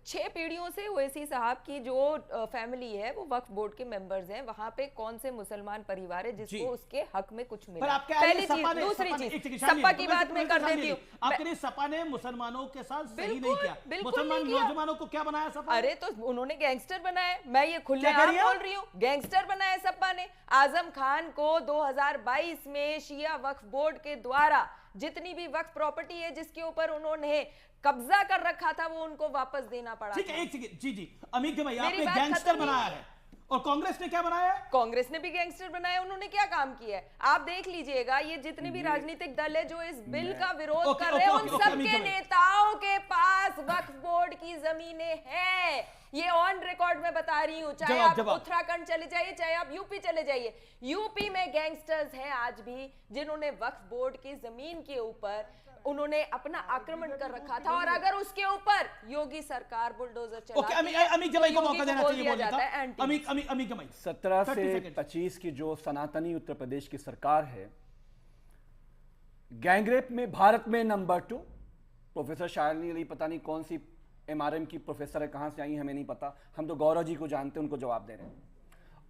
6 पीढ़ियों से ओवैसी साहब की जो फैमिली है वो वक्फ बोर्ड के मेंबर्स हैं। वहाँ पे कौन से मुसलमान परिवार है जिसको उसके हक में कुछ मिला? पहली चीज। दूसरी चीज, सपा की बात मैं कर देती हूँ। आपके सपा ने मुसलमानों के साथ सही नहीं किया, मुसलमान नौजवानों को क्या बनाया सपा? अरे तो उन्होंने गैंगस्टर बनाया, मैं ये खुलेआम बोल रही हूँ, गैंगस्टर बनाया सपा ने। आजम खान को 2022 में शिया वक्फ बोर्ड के द्वारा जितनी भी वक्फ प्रॉपर्टी है जिसके ऊपर उन्होंने कब्जा कर रखा था वो उनको वापस देना पड़ा। ठीक है, एक सेकंड, जी अमित भाई, आपने गैंगस्टर बनाया है, और कांग्रेस ने क्या बनाया है? कांग्रेस ने भी गैंगस्टर बनाया। उन्होंने क्या काम किया है आप देख लीजिएगा। ये जितने भी राजनीतिक दल है जो इस बिल का विरोध कर रहे हैं, उन सबके नेताओं के पास वक्फ बोर्ड की जमीनें हैं। ये ऑन रिकॉर्ड में बता रही हूं। चाहे आप उत्तराखंड चले जाइए, चाहे आप यूपी चले जाइए, यूपी में गैंगस्टर्स हैं आज भी जिन्होंने वक्फ बोर्ड की जमीन के ऊपर उन्होंने अपना आक्रमण कर रखा था। और अगर उसके ऊपर योगी सरकार बुलडोजर चलाती है, अमित जमाई को मौका देना चाहिए बोलने का। अमित जमाई 17 से 25 की जो सनातनी उत्तर प्रदेश की सरकार है, गैंगरेप में भारत में नंबर 2। प्रोफेसर शालिनी अली पता नहीं कौन सी MRM की प्रोफेसर है, कहां से आई हमें नहीं पता, हम तो गौरव जी को जानते हैं, उनको जवाब दे रहे हैं।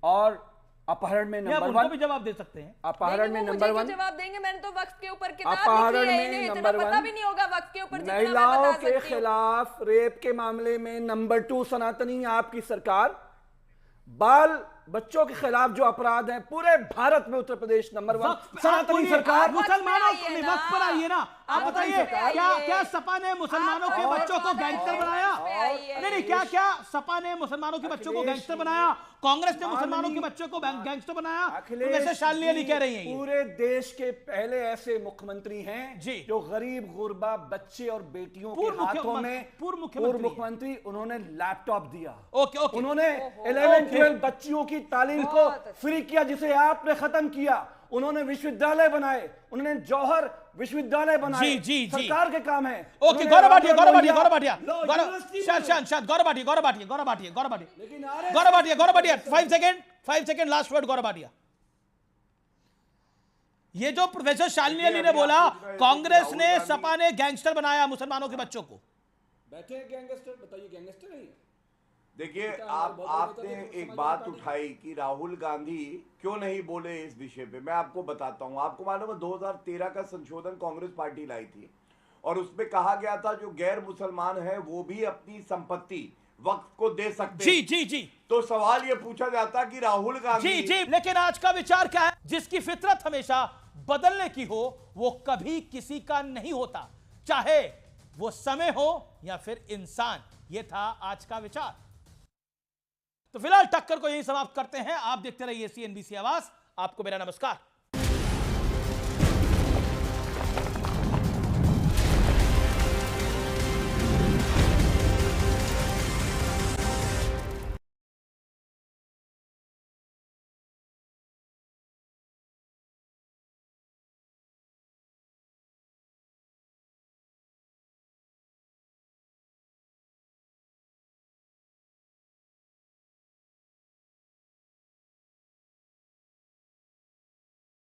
और अपहरण में नंबर 1 भी जवाब दे सकते हैं। अपहरण में नंबर 1 जवाब देंगे। मैंने तो वक्फ के ऊपर किताब अपहरण लिखी है, में इतना नंबर 1 पता भी नहीं होगा वक्फ के ऊपर। महिलाओं के खिलाफ रेप के मामले में नंबर 2 सनातनी आपकी सरकार। बाल बच्चों के खिलाफ जो अपराध हैं पूरे भारत में उत्तर प्रदेश नंबर 1 सनातनी सरकार। मुसलमानों के वक्त पर आइए ना, आप बताइए क्या सपा ने मुसलमानों के बच्चों को गैंगस्टर बनाया? नहीं, क्या सपा ने मुसलमानों के बच्चों को गैंगस्टर बनाया? कांग्रेस ने मुसलमानों के बच्चों को गैंगस्टर बनाया? वैसे शालिनी अली कह रही हैं पूरे देश के पहले ऐसे मुख्यमंत्री हैं जो गरीब गुरबा बच्चे और बेटियों के हाथों में पूर्व मुख्यमंत्री, उन्होंने लैपटॉप दिया। उन्होंने 11-12 बच्चियों की तालीम को फ्री किया, जिसे आपने खत्म किया। उन्होंने विश्वविद्यालय बनाए, उन्होंने जौहर विश्वविद्यालय बनाए। जी सरकार के काम है। Okay, Gaurav Bhatia Gaurav Bhatia 5 second last word. Gaurav Bhatia, ये जो प्रोफेसर शालिनी अली ने बोला कांग्रेस ने सपा ने गैंगस्टर बनाया मुसलमानों के बच्चों को, बैठे गैंगस्टर, बताइए गैंगस्टर नहीं? देखिए, आपने एक बात उठाई कि राहुल गांधी क्यों नहीं बोले इस विषय पे। मैं आपको बताता हूं। आपको मालूम है 2013 का संशोधन कांग्रेस पार्टी लाई थी और उसमें कहा गया था जो गैर मुसलमान है वो भी अपनी संपत्ति वक्फ को दे सकते हैं। जी। तो सवाल ये पूछा जाता कि राहुल गांधी जी। लेकिन आज का विचार क्या है? जिसकी फितरत हमेशा बदलने की हो वो कभी किसी का नहीं होता, चाहे वो समय हो या फिर इंसान। ये था आज का विचार। तो फिलहाल टक्कर को यही समाप्त करते हैं। आप देखते रहिए CNBC आवाज। आपको मेरा नमस्कार।